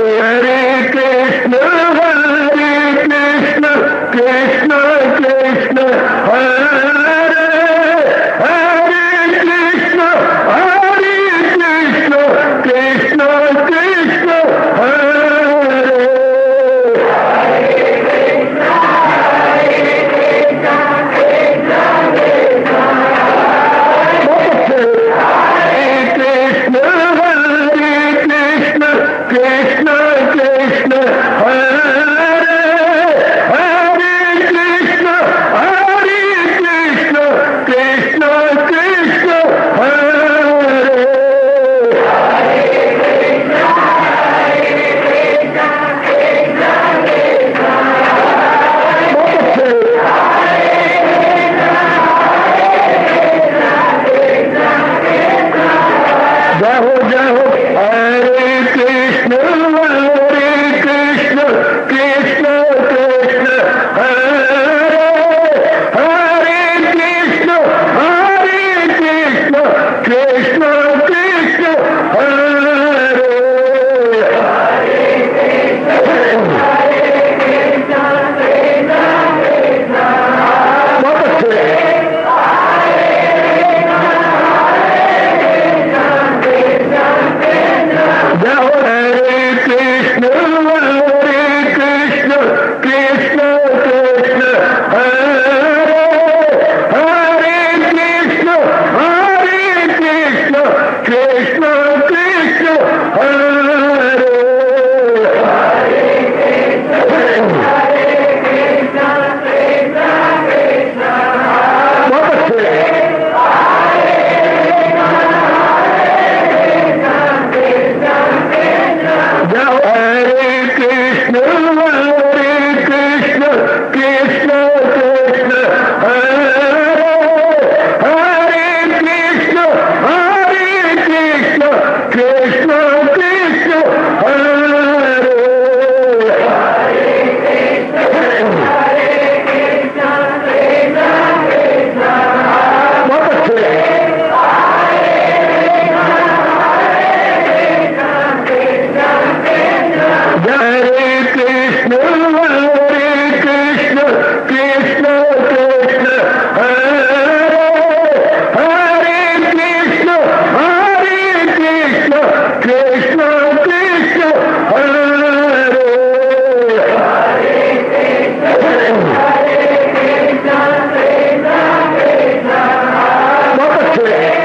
हरे कृष्ण कृष्ण कृष्ण हरे हरे कृष्ण कृष्ण कृष्ण हरे कृष्ण कृष्ण हरे हरे कृष्ण कृष्ण कृष्ण हरे जय हो हरे कृष्ण कृष्ण कृष्ण हरे हरे कृष्ण कृष्ण कृष्ण हरे बहुत अच्छे जय हो हरे कृष्ण कृष्ण कृष्ण हरे हरे कृष्ण कृष्ण कृष्ण हरे बहुत अच्छे जय हो हरे कृष्ण कृष्ण कृष्ण हरे हरे कृष्ण कृष्ण कृष्ण हरे बहुत अच्छे हरे कृष्ण कृष्ण हरे हरे कृष्ण कृष्ण कृष्ण हरे बहुत अच्छे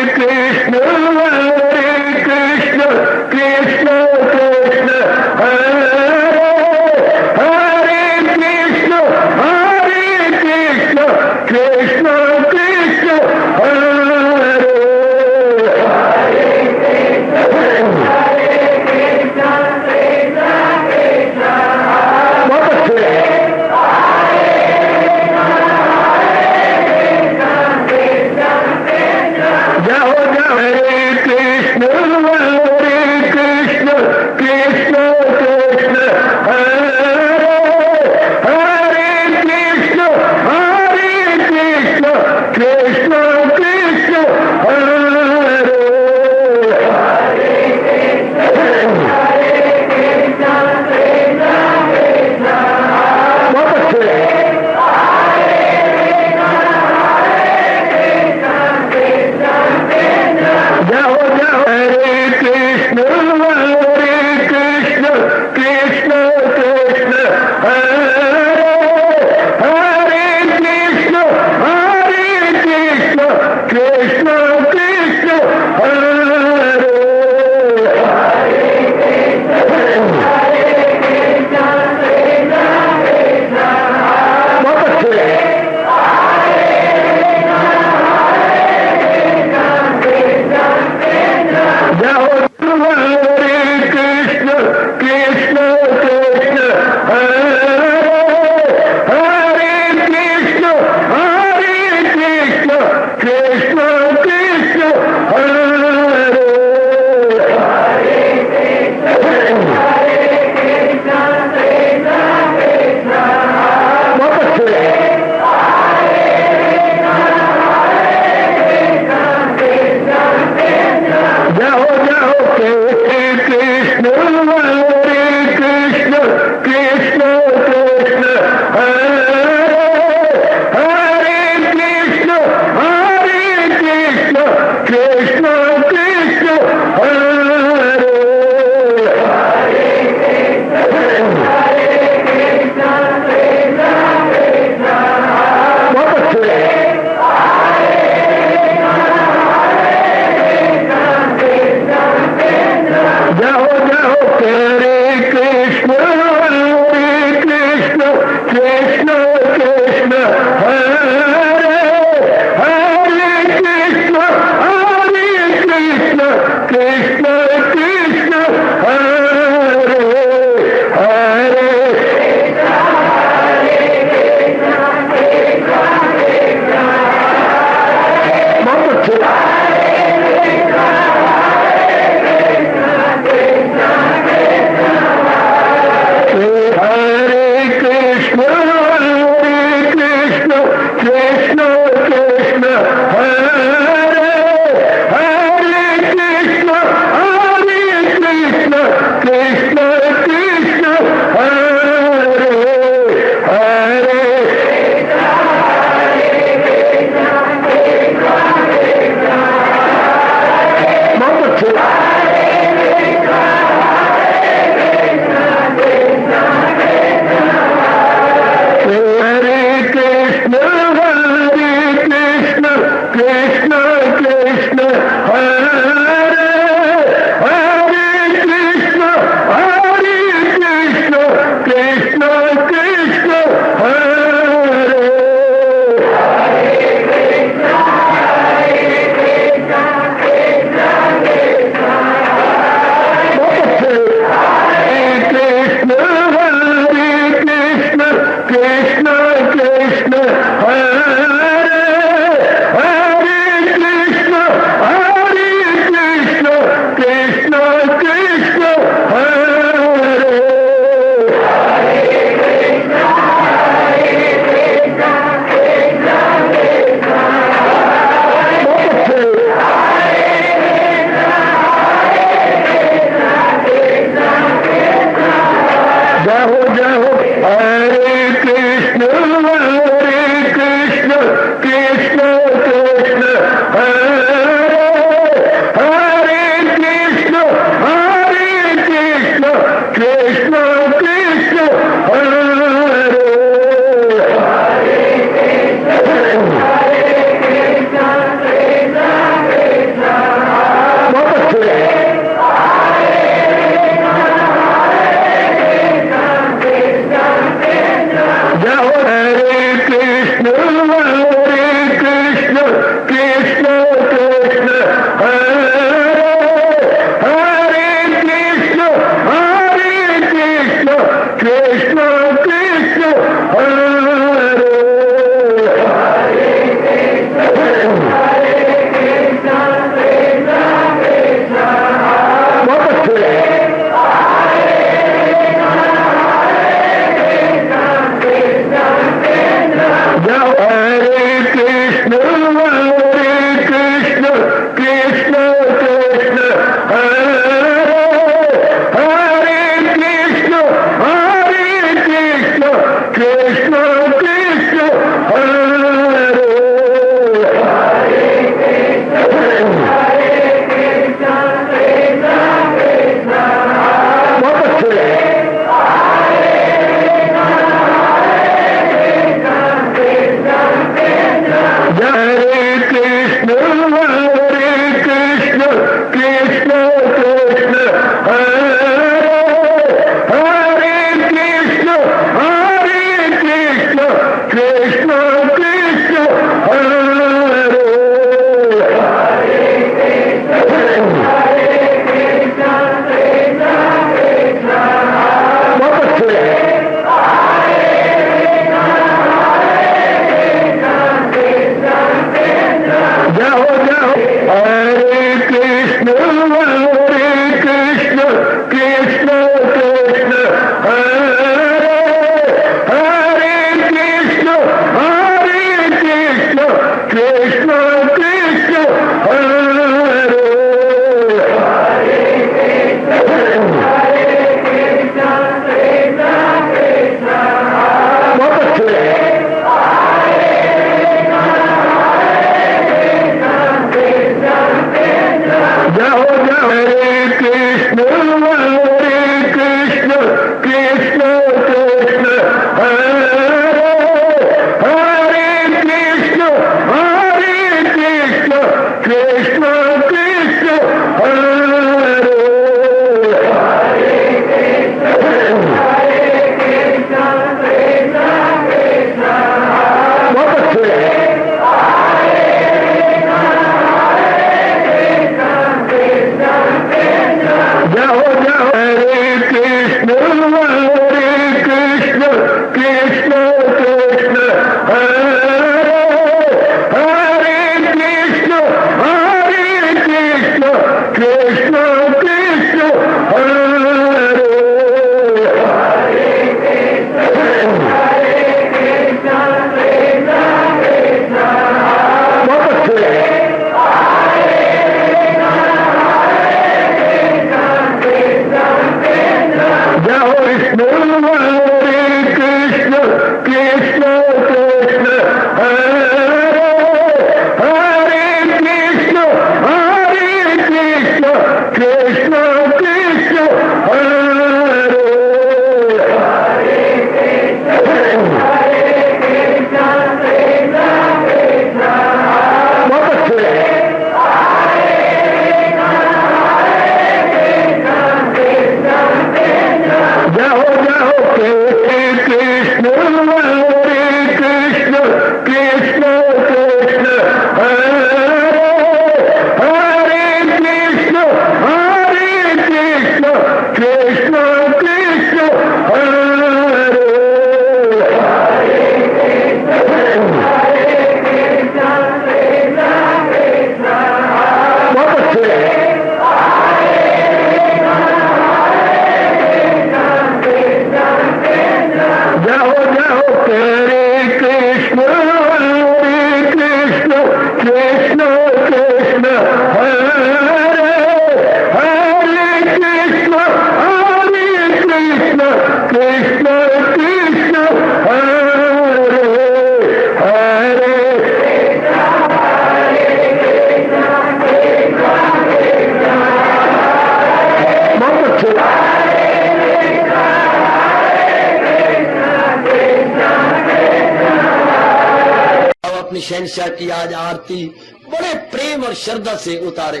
शहंशाह की आज आरती बड़े प्रेम और श्रद्धा से उतारे।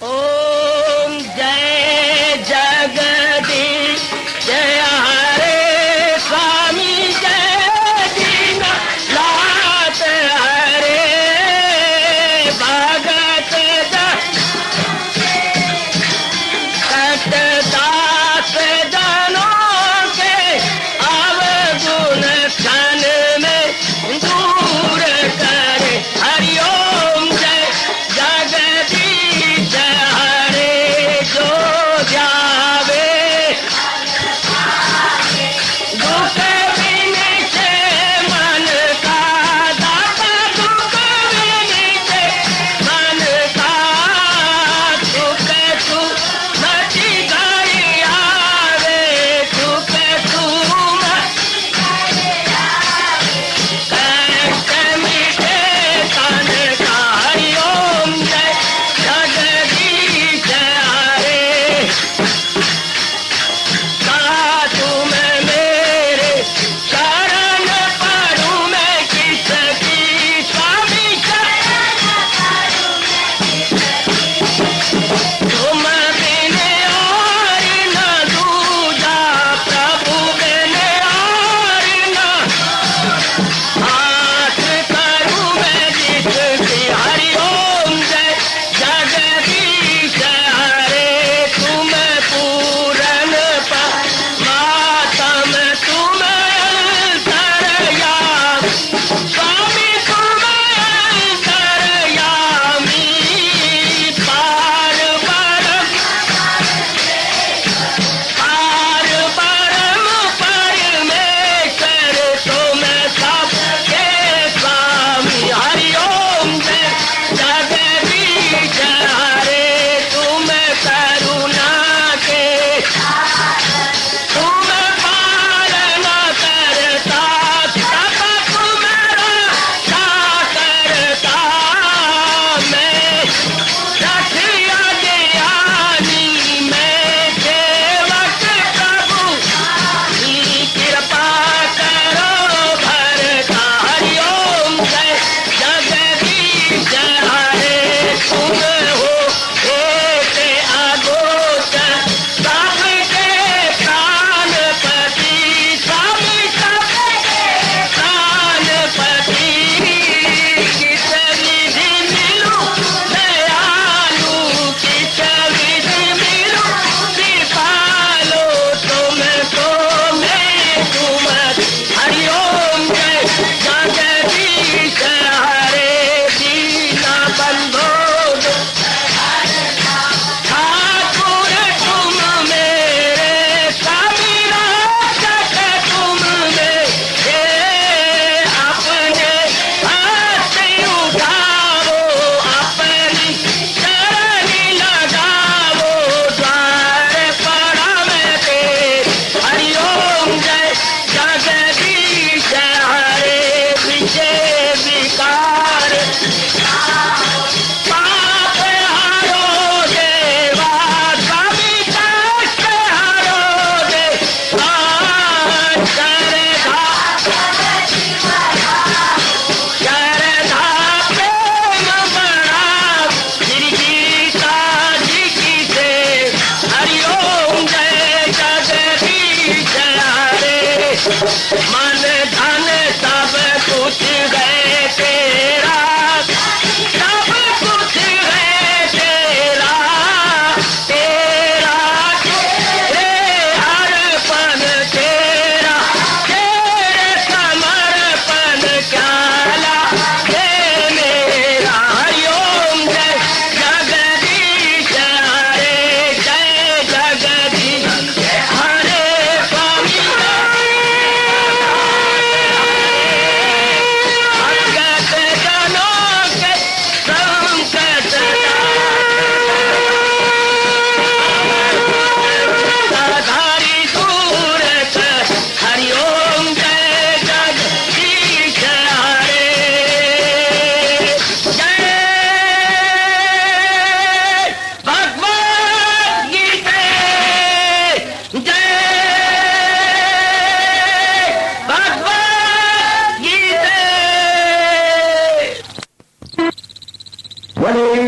ओम जय जगदीश जय हरे स्वामी जय दीनानाथ हरे भगत दास जनों के अवगुण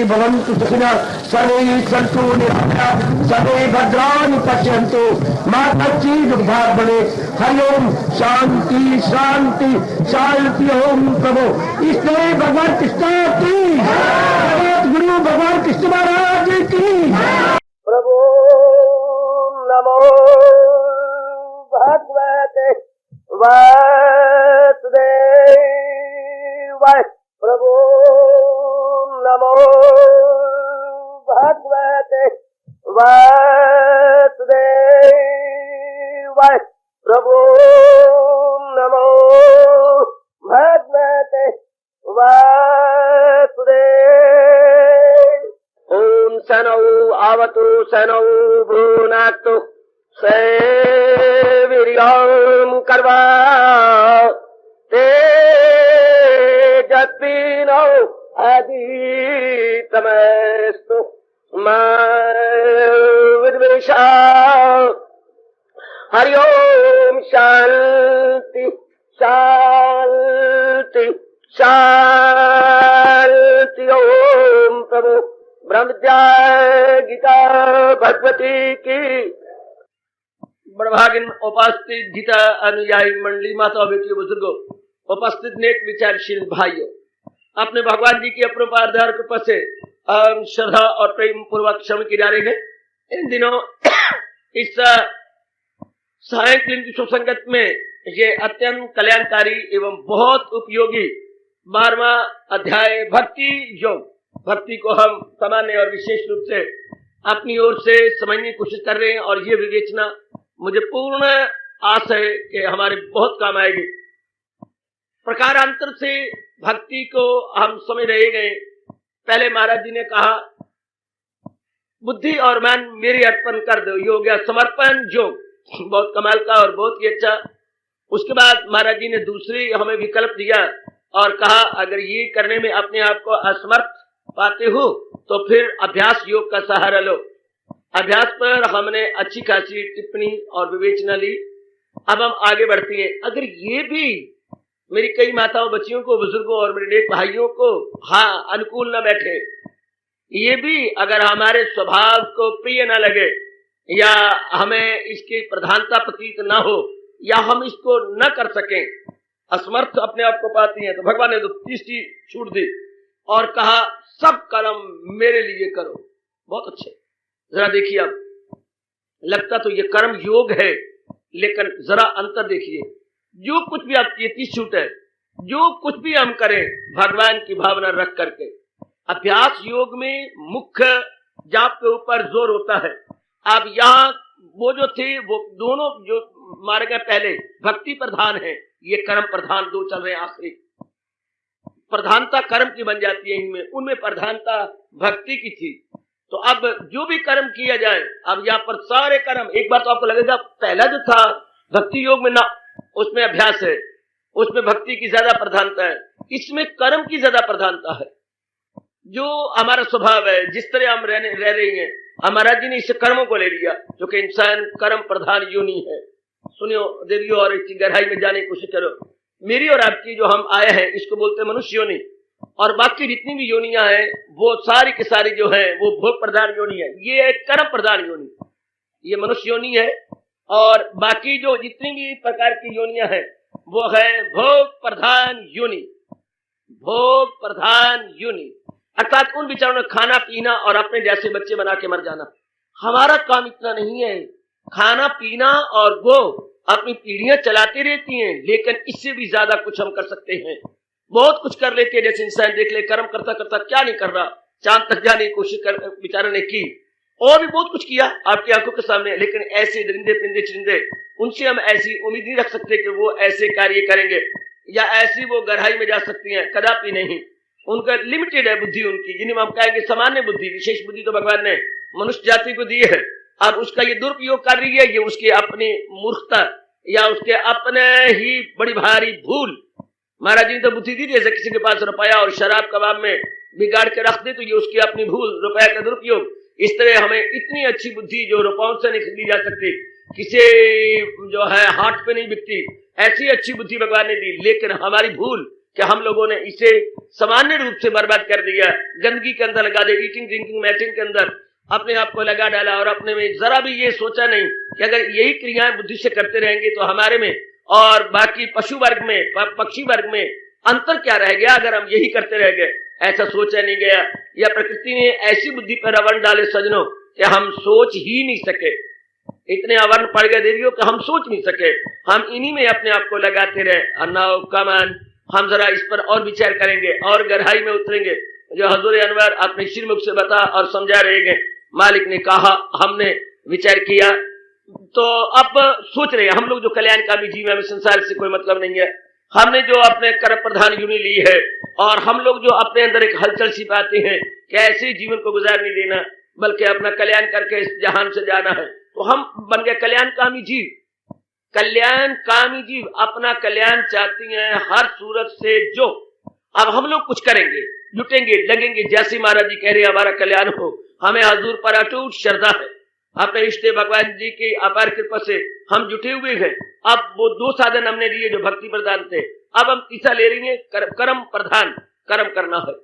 भवन्तु सुखिनः सर्वे सन्तु निरामयाः सर्वे भद्राणि पश्यन्तु मा कश्चित् दुःखात् भवेत्। हरि ओम शांति शांति शांति। ओम प्रभु इसलिए भगवान कृष्ण की गुरु भगवान कृष्ण महाराज की प्रभु नमो भगवते वासुदेवाय। प्रभु नमो भगवते वासुदेवाय। प्रभु नमो भगवते वासुदेवाय। ओम सनौ आवतु सनौ भ्रूनाक्तु सेवीर्यं कर्वा तेजस्विनो अधीतमस्तु मा विद्वेषा। हरि ओम शांति शांति शांति। ओम प्रभु ब्रह्मज्ञा गीता भगवती की। बड़भागिन उपस्थित गीता अनुयायी मंडली, माता बेटियों, बुजुर्गों, उपस्थित नेक विचारशील भाइयों, अपने भगवान जी की अपरोपाधार कृपा से श्रद्धा और प्रेम पूर्वक श्रवण किए जा रहे हैं। इन दिनों इस सायंकालीन विश्व संगत में ये अत्यंत कल्याणकारी एवं बहुत उपयोगी 12वां अध्याय भक्ति योग, भक्ति को हम सामान्य और विशेष रूप से अपनी ओर से समझने की कोशिश कर रहे हैं और ये विवेचना मुझे पूर्ण आशा है कि हमारे बहुत काम आएगी। प्रकारांतर से भक्ति को हम समझ रहे गए। पहले महाराज जी ने कहा बुद्धि और मन मेरी अर्पण कर दो, ये हो गया समर्पण योग, बहुत कमाल का और बहुत ही अच्छा। उसके बाद महाराज जी ने दूसरी हमें विकल्प दिया और कहा अगर ये करने में अपने आप को असमर्थ पाते हो तो फिर अभ्यास योग का सहारा लो। अभ्यास पर हमने अच्छी खासी टिप्पणी और विवेचना ली। अब हम आगे बढ़ते हैं। अगर ये भी मेरी कई माताओं, बच्चियों को, बुजुर्गों और मेरे नेक भाइयों को अनुकूल न बैठे, ये भी अगर हमारे स्वभाव को प्रिय न लगे या हमें इसकी प्रधानता प्रतीत न हो या हम इसको न कर सकें, असमर्थ अपने आप को पाती हैं, तो भगवान ने तो तीसरी छूट दी और कहा सब कर्म मेरे लिए करो। बहुत अच्छे। जरा देखिए, अब लगता तो ये कर्म योग है, लेकिन जरा अंतर देखिए। जो कुछ भी आप, ये 30 छूट है, जो कुछ भी हम करें भगवान की भावना रख करके। अभ्यास योग में मुख्य जाप के ऊपर जोर होता है। अब यहाँ वो जो थे वो दोनों जो मारे गए पहले भक्ति प्रधान है, ये कर्म प्रधान दो चल रहे हैं। आखिरी प्रधानता कर्म की बन जाती है, इनमें उनमें प्रधानता भक्ति की थी। तो अब जो भी कर्म किया जाए, अब यहाँ पर सारे कर्म, एक बार तो आपको लगेगा पहला जो था भक्ति योग में ना, उसमें अभ्यास है, उसमें भक्ति की ज्यादा प्रधानता है, इसमें कर्म की ज्यादा प्रधानता है। जो हमारा स्वभाव है, जिस तरह हम रह रहे हैं, हमारा जी ने इस कर्मों को ले लिया, जो कि इंसान कर्म प्रधान योनि है। सुनियो देवियों, और इसकी गहराई में जाने की कोशिश करो। मेरी और आपकी जो हम आए हैं, इसको बोलते हैं मनुष्य योनि, और बाकी जितनी भी योनियां हैं वो सारी की सारी जो है वो भोग प्रधान योनि है। ये है कर्म प्रधान योनि, ये मनुष्य योनि है। और बाकी जो जितनी भी प्रकार की योनियां हैं वो है भोग प्रधान योनि, भोग प्रधान योनि, अर्थात उन विचारों में खाना पीना और अपने जैसे बच्चे बना के मर जाना। हमारा काम इतना नहीं है। खाना पीना और वो अपनी पीढ़ियां चलाती रहती हैं, लेकिन इससे भी ज्यादा कुछ हम कर सकते हैं। बहुत कुछ कर लेते हैं। जैसे इंसान देख ले, कर्म करता करता क्या नहीं कर रहा, चांद तक जाने की कोशिश कर बेचारे ने की, और भी बहुत कुछ किया आपकी आंखों के सामने। लेकिन ऐसे दरिंदे पिंदे चिंदे, उनसे हम ऐसी उम्मीद नहीं रख सकते कि वो ऐसे कार्य करेंगे या ऐसी वो गहराई में जा सकती हैं, कदापि नहीं। उनका लिमिटेड है बुद्धि उनकी, जिन्हें हम कहेंगे सामान्य बुद्धि। विशेष बुद्धि तो भगवान ने मनुष्य जाति को दी है। अब उसका ये दुरुपयोग कर रही है, ये उसकी अपनी मूर्खता या उसके अपने ही बड़ी भारी भूल। महाराज जी ने तो बुद्धि दी, जैसे किसी के पास रुपया और शराब कबाब में बिगाड़ के रख दे तो ये उसकी अपनी भूल, रुपया का दुरुपयोग। इस तरह हमें इतनी अच्छी बुद्धि जो रुपयों से नहीं खरीदी जा सकती, किसी जो है हाथ पे नहीं बिकती, ऐसी अच्छी बुद्धि भगवान ने दी। लेकिन हमारी भूल कि हम लोगों ने इसे सामान्य रूप से बर्बाद कर दिया, गंदगी के अंदर लगा दिया, ईटिंग ड्रिंकिंग मैटिंग के अंदर अपने आप को लगा डाला और अपने में जरा भी ये सोचा नहीं कि अगर यही क्रियाएं बुद्धि से करते रहेंगे तो हमारे में और बाकी पशु वर्ग में, पक्षी वर्ग में अंतर क्या रह गया अगर हम यही करते रह गए। ऐसा सोचा नहीं गया, या प्रकृति ने ऐसी बुद्धि पर अवर्ण डाले सजनों कि हम सोच ही नहीं सके, इतने अवर्ण पड़ गए देवियों कि हम सोच नहीं सके, हम इन्हीं में अपने आप को लगाते रहे। और नाउ कमान हम जरा इस पर और विचार करेंगे और गहराई में उतरेंगे, जो हजूर अनवर अपने श्रीमुख से बता और समझा रहेंगे। मालिक ने कहा, हमने विचार किया, तो अब सोच रहे हैं हम लोग जो कल्याणकामी जीव है, हमें संसार से कोई मतलब नहीं है, हमने जो अपने कर्म प्रधान यूनि ली है और हम लोग जो अपने अंदर एक हलचल सी पाते हैं कि ऐसे जीवन को गुजार नहीं देना बल्कि अपना कल्याण करके इस जहान से जाना है, तो हम बन गए कल्याणकामी जीव। कल्याणकामी जीव अपना कल्याण चाहती हैं हर सूरत से। जो अब हम लोग कुछ करेंगे, जुटेंगे, लगेंगे, जैसे महाराज जी कह रहे हैं हमारा कल्याण हो, हमें हजूर पर अटूट श्रद्धा है, अपने इष्ट भगवान जी की अपार कृपा से हम जुटे हुए हैं। अब वो दो साधन हमने लिए जो भक्ति प्रधान थे, अब हम तीसरा ले रही है कर्म प्रधान, कर्म करना है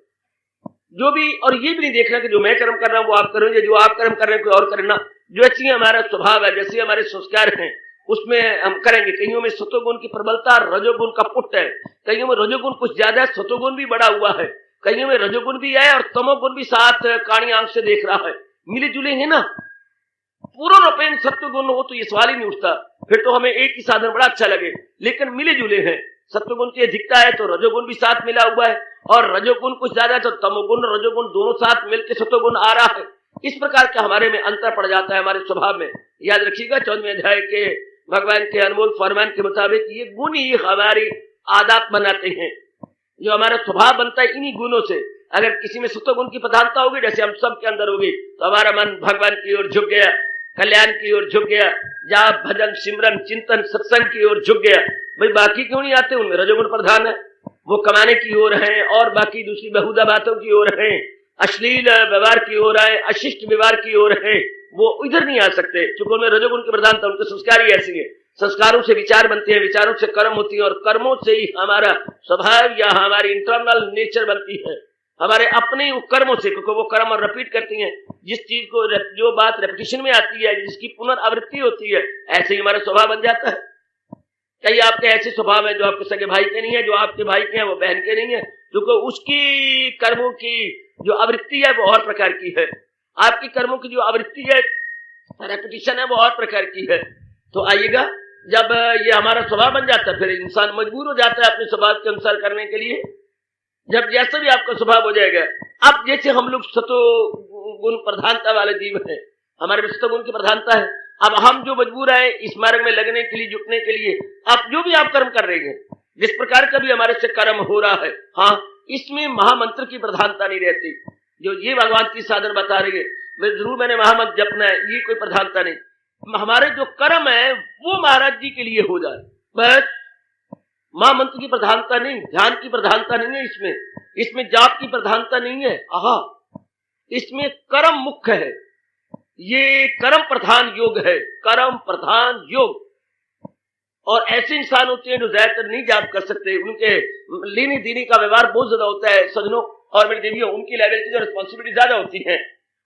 जो भी, और ये भी नहीं देखना कि जो मैं कर्म कर रहा हूं वो आप करोगे, जो आप कर्म कर रहे हैं कोई और करना। जो अच्छी हमारा स्वभाव है, जैसे हमारे संस्कार हैं, उसमें हम करेंगे। कईयों में सतोगुण की प्रबलता, रजोगुण का पुट है, कईयों में रजोगुण कुछ ज्यादा है, सतोगुण भी बड़ा हुआ है, कईयों में रजोगुण भी है और तमोगुण भी साथ काणी आंख से देख रहा है। मिले जुले हैं ना, पूर्ण रूपेण सत्वगुण हो तो ये सवाल ही नहीं उठता, फिर तो हमें एक ही साधन बड़ा अच्छा लगे, लेकिन मिले जुले हैं। सत्वगुण की अधिकता है तो रजोगुण भी साथ मिला हुआ है, और रजोगुण कुछ ज्यादा है तो तमोगुण रजोगुण दोनों साथ मिलकर सत्वगुण आ रहा है। इस प्रकार का हमारे में अंतर पड़ जाता है हमारे स्वभाव में। याद रखिएगा 14वें अध्याय के भगवान के अनमोल फरमान के मुताबिक ये गुण ही हमारी आदत बनाते हैं, जो हमारा स्वभाव बनता है इन्हीं गुणों से। अगर किसी में सत्वगुण की प्रधानता होगी, जैसे हम सब के अंदर होगी, तो हमारा मन भगवान की ओर झुक गया, कल्याण की ओर झुक गया, जाप भजन सिमरन चिंतन सत्संग की ओर झुक गया। भाई बाकी क्यों नहीं आते, उनमें रजोगुण प्रधान है, वो कमाने की ओर है और बाकी दूसरी बहुधा बातों की ओर है, अश्लील व्यवहार की ओर है, अशिष्ट व्यवहार की ओर है, वो इधर नहीं आ सकते क्योंकि उनमें रजोगुण की प्रधानता, उनके संस्कार ही ऐसी है। संस्कारों से विचार बनते हैं, विचारों से कर्म होती है और कर्मों से ही हमारा स्वभाव या हमारी इंटरनल नेचर बनती है, हमारे अपने कर्मों से, क्योंकि वो कर्म और रिपीट करती हैं। जिस चीज को जो बात रेपिटेशन में आती है, जिसकी पुनरावृत्ति होती है, ऐसे ही हमारा स्वभाव बन जाता है। कई आपके ऐसे स्वभाव है जो आपके सगे भाई के नहीं है, जो आपके भाई के हैं वो बहन के नहीं है, क्योंकि उसकी कर्मों की जो आवृत्ति है वो और प्रकार की है, आपकी कर्मों की जो आवृत्ति है रेपिटेशन है वो और प्रकार की है। तो आइएगा, जब ये हमारा स्वभाव बन जाता है फिर इंसान मजबूर हो जाता है अपने स्वभाव के अनुसार करने के लिए। जब जैसा भी आपका स्वभाव हो जाएगा, अब जैसे हम लोग सतो गुण प्रधानता वाले जीव हैं, हमारे में सतो गुण की प्रधानता है, अब हम जो मजबूर है इस मार्ग में लगने के लिए, जुटने के लिए, अब जो भी आप कर्म कर रहे हैं, जिस प्रकार का भी हमारे से कर्म हो रहा है, हाँ, इसमें महामंत्र की प्रधानता नहीं रहती। जो ये भगवान की साधन बता रही है, वे जरूर मैंने महामंत्र जपना है, ये कोई प्रधानता नहीं। हमारे जो कर्म है वो महाराज जी के लिए हो जाए बस, महामंत्र की प्रधानता नहीं, ध्यान की प्रधानता नहीं है, इसमें जाप की प्रधानता नहीं है, आहा, इसमें कर्म मुख्य है, ये कर्म प्रधान योग है, कर्म प्रधान योग। और ऐसे इंसान होते हैं जो ज्यादातर नहीं जाप कर सकते, उनके लेने देने का व्यवहार बहुत ज्यादा होता है सजनों और मेरी देवियों, उनकी लेवल की जो रिस्पॉन्सिबिलिटी ज्यादा होती है,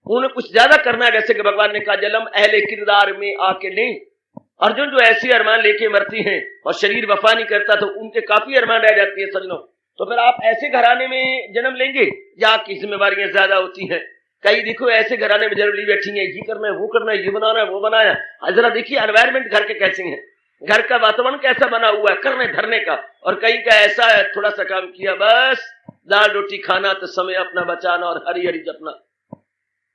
उन्हें कुछ ज्यादा करना है। जैसे कि भगवान ने कहा जलम अहले किरदार में आके नहीं, अर्जुन जो ऐसे अरमान लेके मरती हैं और शरीर वफा नहीं करता तो उनके काफी अरमान रह जाती है सजनों। तो फिर आप ऐसे घराने में जन्म लेंगे जहाँ आपकी जिम्मेवारियां ज्यादा होती हैं। कई देखो ऐसे घराने में जन्म ली बैठी है, ये करना है, वो करना है, ये बनाना है, वो बनाया। जरा देखिए एनवायरमेंट घर के कैसे हैं, घर का वातावरण कैसा बना हुआ है करने धरने का। और कहीं का ऐसा है, थोड़ा सा काम किया बस दाल रोटी खाना तो समय अपना बचाना और हरी हरी जपना।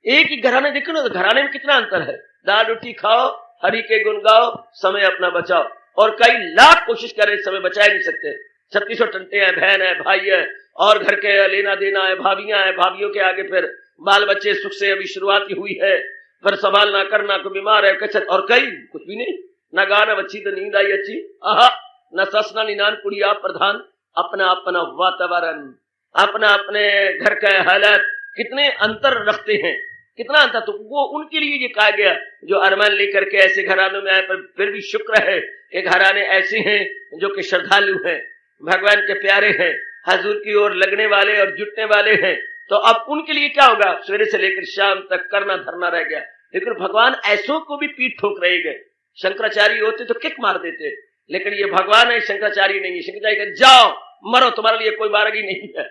एक ही घराने देखो ना, तो घराने में कितना अंतर है, दाल रोटी खाओ, हरि के गुण गाओ, समय अपना बचाओ। और कई लाख कोशिश करें, समय बचा नहीं सकते। 3600 टंटे हैं, बहन है, भाई है, और घर के लेना देना है, भाभियां हैं, भाभियों के आगे फिर बाल बच्चे, सुख से अभी शुरुआत ही हुई है, फिर संभालना करना, कोई बीमार है, कचत, और कई कुछ भी नहीं, न गाना बच्ची तो नींद आई अच्छी, आहा, न ससना निनान कुड़िया प्रधान, अपना अपना वातावरण, अपना अपने घर का हालत, कितने अंतर रखते हैं, कितना अंतर। तो वो उनके लिए ये कहा गया जो अरमान लेकर के ऐसे घरानों में आए, पर फिर भी शुक्र है कि घराने ऐसे हैं जो कि श्रद्धालु हैं, भगवान के प्यारे हैं, हजूर की ओर लगने वाले और जुटने वाले हैं, तो अब उनके लिए क्या होगा? सवेरे से लेकर शाम तक करना धरना रह गया। लेकिन भगवान ऐसों को भी पीठ ठोक रहे गए। शंकराचार्य होते तो किक मार देते, लेकिन ये भगवान है, शंकराचार्य नहीं है। शंकराचार्य कहते जाओ मरो, तुम्हारे लिए कोई मार्ग ही नहीं है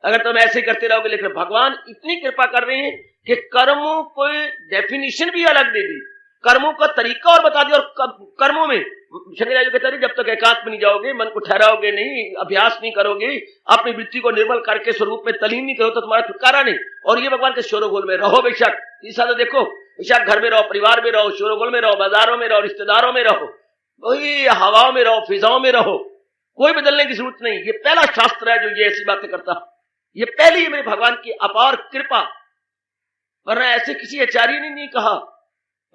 अगर तुम ऐसे ही करते रहोगे। लेकिन भगवान इतनी कृपा कर रहे हैं कि कर्मों को डेफिनेशन भी अलग दे दी, कर्मों का तरीका और बता दिया। और कर्मों में शंकराचार्य कहते हैं जब तक एकांत में नहीं जाओगे, मन को ठहराओगे नहीं, अभ्यास नहीं करोगे, अपनी वृत्ति को निर्मल करके स्वरूप में तलीन नहीं करो तो तुम्हारा छुटकारा नहीं। और ये भगवान के शोरोगोल में रहो बेशक, इस साल देखो बेशक घर में रहो, परिवार में रहो, शोरोगोल में रहो, बाजारों में रहो, रिश्तेदारों में रहो, वही हवाओं में रहो, फिजाओं में रहो, कोई बदलने की जरूरत नहीं। ये पहला शास्त्र है जो ये ऐसी बातें करता। ये पहली मेरे भगवान की अपार कृपा, वरना ऐसे किसी आचार्य ने नहीं कहा।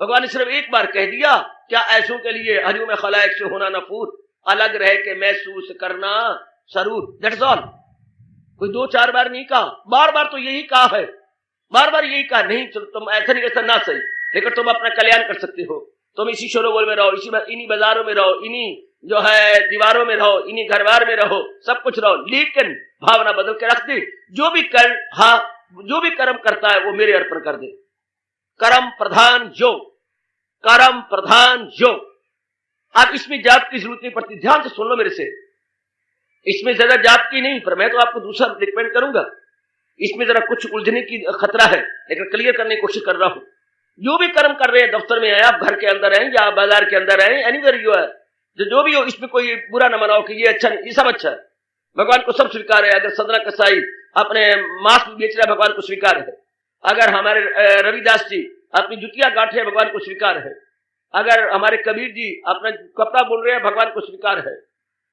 भगवान ने सिर्फ एक बार कह दिया, क्या ऐसों के लिए हरियों में खलायक से होना नफूर, अलग रह के महसूस करना सरूर, दैट्स ऑल। कोई 2-4 बार नहीं कहा, बार बार तो यही कहा है, बार बार यही कहा। नहीं चलो तुम ऐसा नहीं करता ना सही, लेकिन तुम अपना कल्याण कर सकते हो। तुम इसी शोरोगोल में रहो, इन्हीं बाजारों में रहो, इन्हीं जो है दीवारों में रहो, इन्हीं घर बार में रहो, सब कुछ रहो, लेकिन भावना बदल के रख दे। जो भी जो भी कर्म करता है वो मेरे अर्पण कर दे। कर्म प्रधान योग, कर्म प्रधान योग। अब इसमें जाप की जरूरत नहीं पड़ती, ध्यान से सुन लो मेरे से। इसमें ज्यादा जाप की नहीं, पर मैं तो आपको दूसरा रिकमेंड करूंगा। इसमें जरा कुछ उलझने की खतरा है, लेकिन क्लियर करने की कोशिश कर रहा हूं। जो भी कर्म कर रहे हैं, दफ्तर में है, आप घर के अंदर हैं या बाजार के अंदर हैं, एनीवेयर यू है, जो भी हो, इसमें कोई बुरा न मनाओ कि ये अच्छा नहीं, ये सब अच्छा है। भगवान को सब स्वीकार है। अगर सदना कसाई अपने मांस बेच रहा है, भगवान को स्वीकार है। अगर हमारे रविदास जी अपनी जुतियां गांठे, भगवान को स्वीकार है। अगर हमारे कबीर जी अपना कपड़ा बुन रहे हैं, भगवान को स्वीकार है।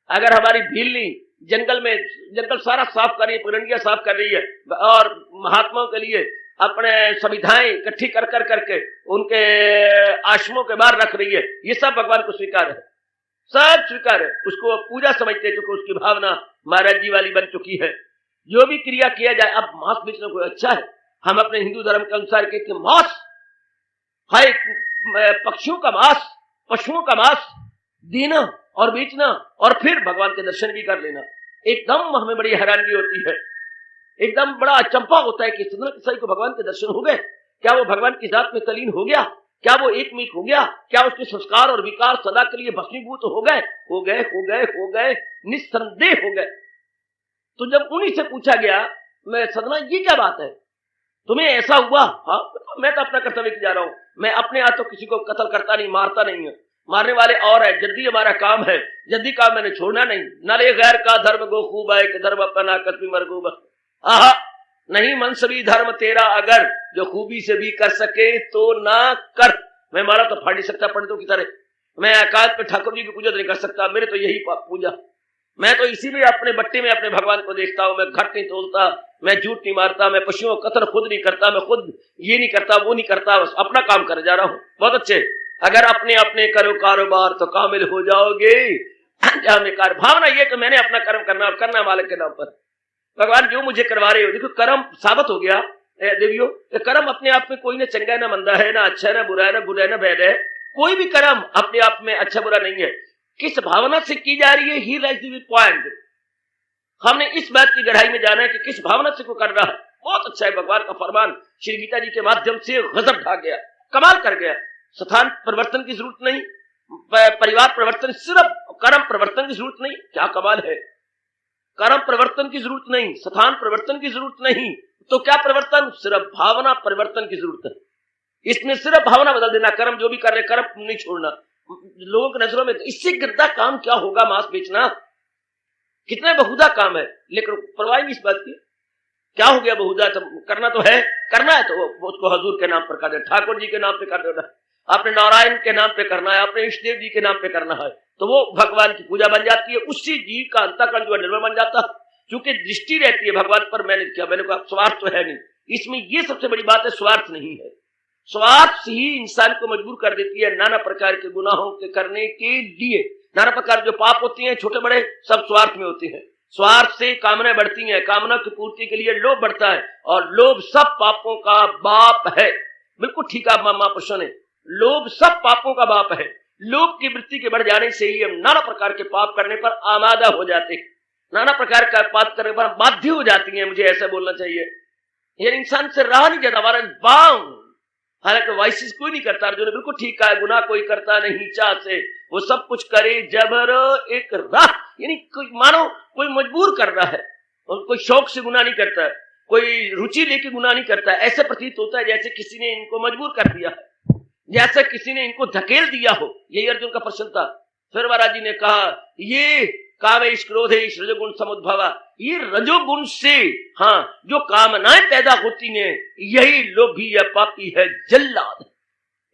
अगर हमारी भीलनी जंगल सारा साफ कर रही है, पुरंडिया साफ कर रही है, और महात्माओं के लिए अपने संविधाएं इकट्ठी कर करके उनके आश्रमों के बाहर रख रही है, ये सब भगवान को स्वीकार है, सब स्वीकार है। उसको पूजा समझते हैं, क्योंकि उसकी भावना महाराज जी वाली बन चुकी है। जो भी क्रिया किया जाए, अब मांस बेचना कोई अच्छा है? हम अपने हिंदू धर्म के अनुसार कहते हैं मांस है, पक्षियों का मांस, पशुओं का मांस देना और बेचना, और फिर भगवान के दर्शन भी कर लेना। एकदम हमें बड़ी हैरानगी होती है, एकदम बड़ा अचंपा होता है कि सदना कसाई को भगवान के दर्शन हो गए। क्या वो भगवान की जात में तलीन हो गया? क्या वो एकमिक हो गया? क्या उसके संस्कार और विकार सदा के लिए भस्मीभूत हो गए? हो गए, हो गए, हो गए, निस्संदेह हो गए। तो जब उन्हीं से पूछा गया, मैं सदना ये क्या बात है, तुम्हें ऐसा हुआ? हाँ, मैं तो अपना कर्तव्य किया जा रहा हूं। मैं अपने हाथ तो किसी को कत्ल करता नहीं, मारता नहीं है, मारने वाले और है। जद्दी हमारा काम है, जद्दी काम मैंने छोड़ना नहीं। नरे गैर का धर्म गो खूब है, कि धर्म अपना कस्बी मरगूब। आहा, नहीं मनसबी धर्म तेरा अगर, जो खूबी से भी कर सके तो ना कर। मैं मारा तो फाड़ नहीं सकता पंडितों की तरह, मैं अकाद पे ठाकुर जी की पूजा नहीं कर सकता, मेरे तो यही पूजा। मैं तो इसी में अपने बट्टे में अपने भगवान को देखता हूं। मैं घट नहीं तोलता, मैं झूठ नहीं मारता, मैं पशुओं का कत्ल खुद नहीं करता, मैं खुद ये नहीं करता, वो नहीं करता, बस अपना काम कर जा रहा हूं। बहुत अच्छे, अगर अपने अपने करो कारोबार तो कामिल हो जाओगे। भावना ये कि मैंने अपना कर्म करना और करना मालिक के नाम पर। भगवान जो मुझे करवा रहे हो, देखो कर्म साबित हो गया देवियों, कर्म अपने आप में कोई ना चंगा ना मंदा है, ना अच्छा है ना बुरा है, ना गुड है ना बैड है। कोई भी कर्म अपने आप में अच्छा बुरा नहीं है, किस भावना से की जा रही है। ही लाइज द पॉइंट। हमने इस बात की गहराई में जाना है कि किस भावना से को कर रहा है। बहुत अच्छा है, भगवान का फरमान श्री गीता जी के माध्यम से गजब ढा गया, कमाल कर गया। स्थान परिवर्तन की जरूरत नहीं, परिवार परिवर्तन, सिर्फ कर्म परिवर्तन की जरूरत नहीं। क्या कमाल है, कर्म परिवर्तन की जरूरत नहीं, स्थान परिवर्तन की जरूरत नहीं, तो क्या परिवर्तन? सिर्फ भावना परिवर्तन की जरूरत है। इसमें सिर्फ भावना बदल देना, कर्म जो भी कर रहे कर्म नहीं छोड़ना। लोगों की नजरों में इससे गिरदा काम क्या होगा, मांस बेचना कितना बहुधा काम है, लेकिन परवाह नहीं इस बात की। क्या हो गया बहुधा, तो करना तो है, करना है तो उसको हजूर के नाम पर कर दे, ठाकुर जी के नाम पे कर देना, अपने नारायण के नाम पे करना है, अपने इष्ट देव जी के नाम पे करना है, तो वो भगवान की पूजा बन जाती है। उसी जीव का अंतःकरण जो है निर्मल बन जाता है, क्योंकि दृष्टि रहती है भगवान पर। मैंने क्या, मैंने कहा स्वार्थ तो है नहीं इसमें, ये सबसे बड़ी बात है, स्वार्थ नहीं है। स्वार्थ ही इंसान को मजबूर कर देती है नाना प्रकार के गुनाहों के करने के लिए। नाना प्रकार जो पाप होती हैं छोटे बड़े, सब स्वार्थ में होते हैं। स्वार्थ से कामनाएं बढ़ती हैं, कामना की पूर्ति के लिए लोभ बढ़ता है, और लोभ सब पापों का बाप है। बिल्कुल ठीक है महापुरुषों ने, लोभ सब पापों का बाप है। लोभ की वृत्ति के बढ़ जाने से ही हम नाना प्रकार के पाप करने पर आमादा हो जाते हैं, नाना प्रकार का पाप करने पर बाध्य हो जाती है, मुझे ऐसा बोलना चाहिए। ये इंसान से रहा नहीं जाता, हमारा बाउंड। हालांकि वाइसिस कोई नहीं करता, अर्जुन ने बिल्कुल ठीक कहा, गुनाह कोई करता नहीं चाह से, वो सब कुछ करे जबर एक राह, यानी कोई मानो कोई मजबूर कर रहा है, और कोई शौक से गुनाह नहीं करता है, कोई रुचि लेके गुनाह नहीं करता है। ऐसे प्रतीत होता है जैसे किसी ने इनको मजबूर कर दिया है, जैसे किसी ने इनको धकेल दिया हो। यही अर्जुन का प्रश्न था। फिर महाराज जी ने कहा, ये कामेश क्रोधेश रजोगुण समुद्भवा, ये रजोगुण से हाँ जो कामनाएं पैदा होती हैं, यही लोभी या पापी है, जल्लाद।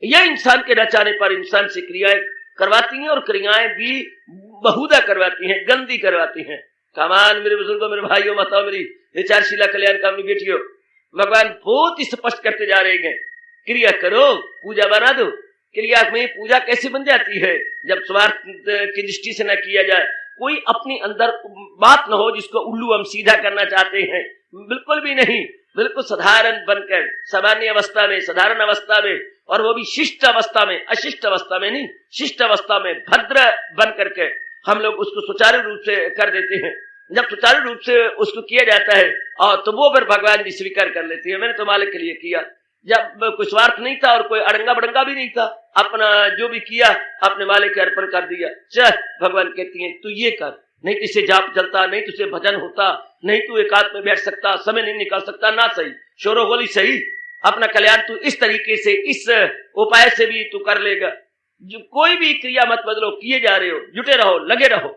यह इंसान के नचाने पर इंसान से क्रियाएं करवाती हैं, और क्रियाएं भी बहुधा करवाती हैं, गंदी करवाती हैं। कमान मेरे बुजुर्गों, मेरे भाइयों, माताओं, मेरी विचारशीला कल्याण कामनी बेटियों, भगवान बहुत ही स्पष्ट करते जा रहे हैं, क्रिया करो, पूजा बना दो। क्रिया में पूजा कैसे बन जाती है? जब स्वार्थ की दृष्टि से न किया जाए, कोई अपने अंदर बात न हो जिसको उल्लू हम सीधा करना चाहते हैं, बिल्कुल भी नहीं। बिल्कुल साधारण बनकर, सामान्य अवस्था में, साधारण अवस्था में, और वो भी शिष्ट अवस्था में, अशिष्ट अवस्था में नहीं, शिष्ट अवस्था में भद्र बन करके हम लोग उसको सुचारू रूप से कर देते हैं। जब सुचारू रूप से उसको किया जाता है और तो वो फिर भगवान जी स्वीकार कर लेती है, मैंने तो मालिक के लिए किया। जब कोई स्वार्थ नहीं था और कोई अड़ंगा बड़ंगा भी नहीं था, अपना जो भी किया अपने मालिक के अर्पण कर दिया। चल, भगवान कहती है तू ये कर, नहीं तुझसे जाप चलता, नहीं तुझसे भजन होता, नहीं तू एकांत में बैठ सकता, समय नहीं निकाल सकता, ना सही, शोरो गोली सही, अपना कल्याण तू इस तरीके से, इस उपाय से भी तू कर लेगा। जो कोई भी क्रिया मत बदलो, किए जा रहे हो, जुटे रहो, लगे रहो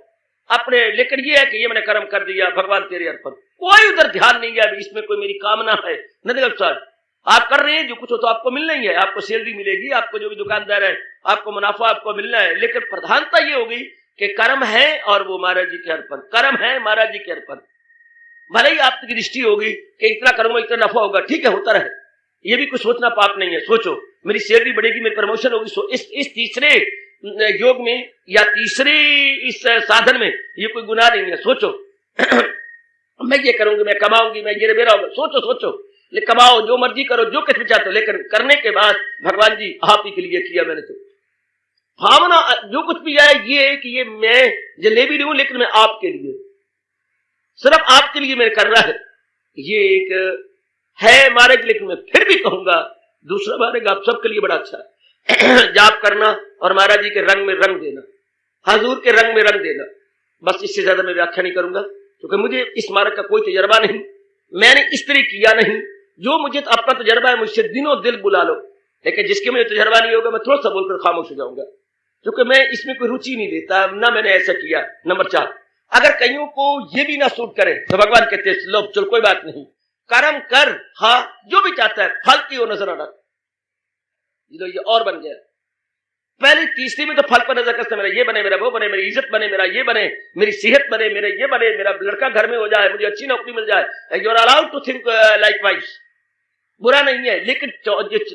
अपने। लेकिन ये है कि ये मैंने कर्म कर दिया, भगवान तेरे अर्पण, कोई उधर ध्यान नहीं है, इसमें कोई मेरी कामना है नहीं। सर आप कर रहे हैं जो कुछ हो तो आपको मिलना ही है, आपको सैलरी मिलेगी, आपको जो भी दुकानदार है आपको मुनाफा आपको मिलना है। लेकिन प्रधानता ये होगी कि कर्म है और वो महाराज जी के अर्पण, कर्म है महाराज जी के अर्पण। भले ही आपकी दृष्टि होगी कि इतना करूंगा इतना नफा होगा, ठीक है, होता रहे, ये भी कुछ सोचना पाप नहीं है। सोचो मेरी सैलरी बढ़ेगी, मेरी प्रमोशन होगी, इस तीसरे योग में या तीसरे इस साधन में ये कोई गुनाह नहीं है। सोचो मैं ये करूंगी, मैं कमाऊंगी, मैं ये मेरा होगा, सोचो सोचो, कमाओ, जो मर्जी करो, जो कुछ भी चाहते हो, लेकिन करने के बाद भगवान जी आप ही के लिए किया मैंने। तो भावना जो कुछ भी है ये है कि ये मैं जलेबी नहीं हूं, लेकिन मैं आपके लिए, सिर्फ आपके लिए मैंने कर रहा है। ये एक है मार्ग, लेकिन मैं फिर भी कहूंगा दूसरा मार्ग आप सबके लिए बड़ा अच्छा है। जाप करना और महाराज जी के रंग में रंग देना, हजूर के रंग में रंग देना, बस इससे ज्यादा मैं व्याख्या नहीं करूंगा, क्योंकि मुझे इस मार्ग का कोई तजर्बा नहीं, मैंने इस तरह किया नहीं। जो मुझे तो अपना तजर्बा है, मुझसे दिनों दिल बुला लो, लेकिन जिसके मुझे तजर्बा नहीं होगा मैं थोड़ा सा बोलकर खामोश हो जाऊंगा, क्योंकि मैं इसमें कोई रुचि नहीं लेता, ना मैंने ऐसा किया। नंबर 4, अगर कईयों को ये भी ना सूट करे तो भगवान कहते हैं लो चल कोई बात नहीं, कर्म कर, हाँ जो भी चाहता है, फल की वो नजर रख। ये और बन गया। पहले तीसरी में तो फल पर नजर करते, मेरा ये बने, मेरा वो बने, मेरी इज्जत बने, मेरा ये बने, मेरी सेहत बने, मेरे ये बने, मेरा लड़का घर में हो जाए, मुझे अच्छी नौकरी मिल जाए। You are allowed to think like wise, बुरा नहीं है, लेकिन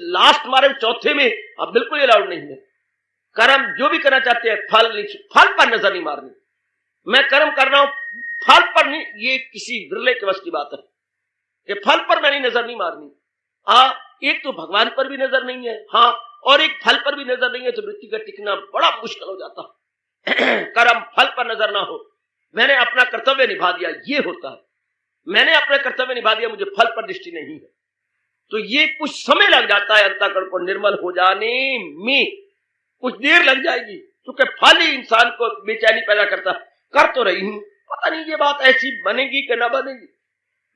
लास्ट हमारे चौथे में अब बिल्कुल अलाउड नहीं है। कर्म जो भी करना चाहते हैं, फल पर नजर नहीं मारनी। मैं कर्म कर रहा हूं, फल पर नहीं, ये किसी बिरले के वश की बात है कि फल पर मैंने नजर नहीं मारनी। एक तो भगवान पर भी नजर नहीं है, हाँ, और एक फल पर भी नजर नहीं है, तो वृत्ति का टिकना बड़ा मुश्किल हो जाता है। कर्म फल पर नजर ना हो, मैंने अपना कर्तव्य निभा दिया, ये होता है। मैंने अपना कर्तव्य निभा दिया, मुझे फल पर दृष्टि नहीं है, तो ये कुछ समय लग जाता है अंतःकरण को निर्मल हो जाने में, कुछ देर लग जाएगी, क्योंकि फल ही इंसान को बेचैनी पैदा करता। कर तो रही हूं, पता नहीं ये बात ऐसी बनेगी कि ना बनेगी,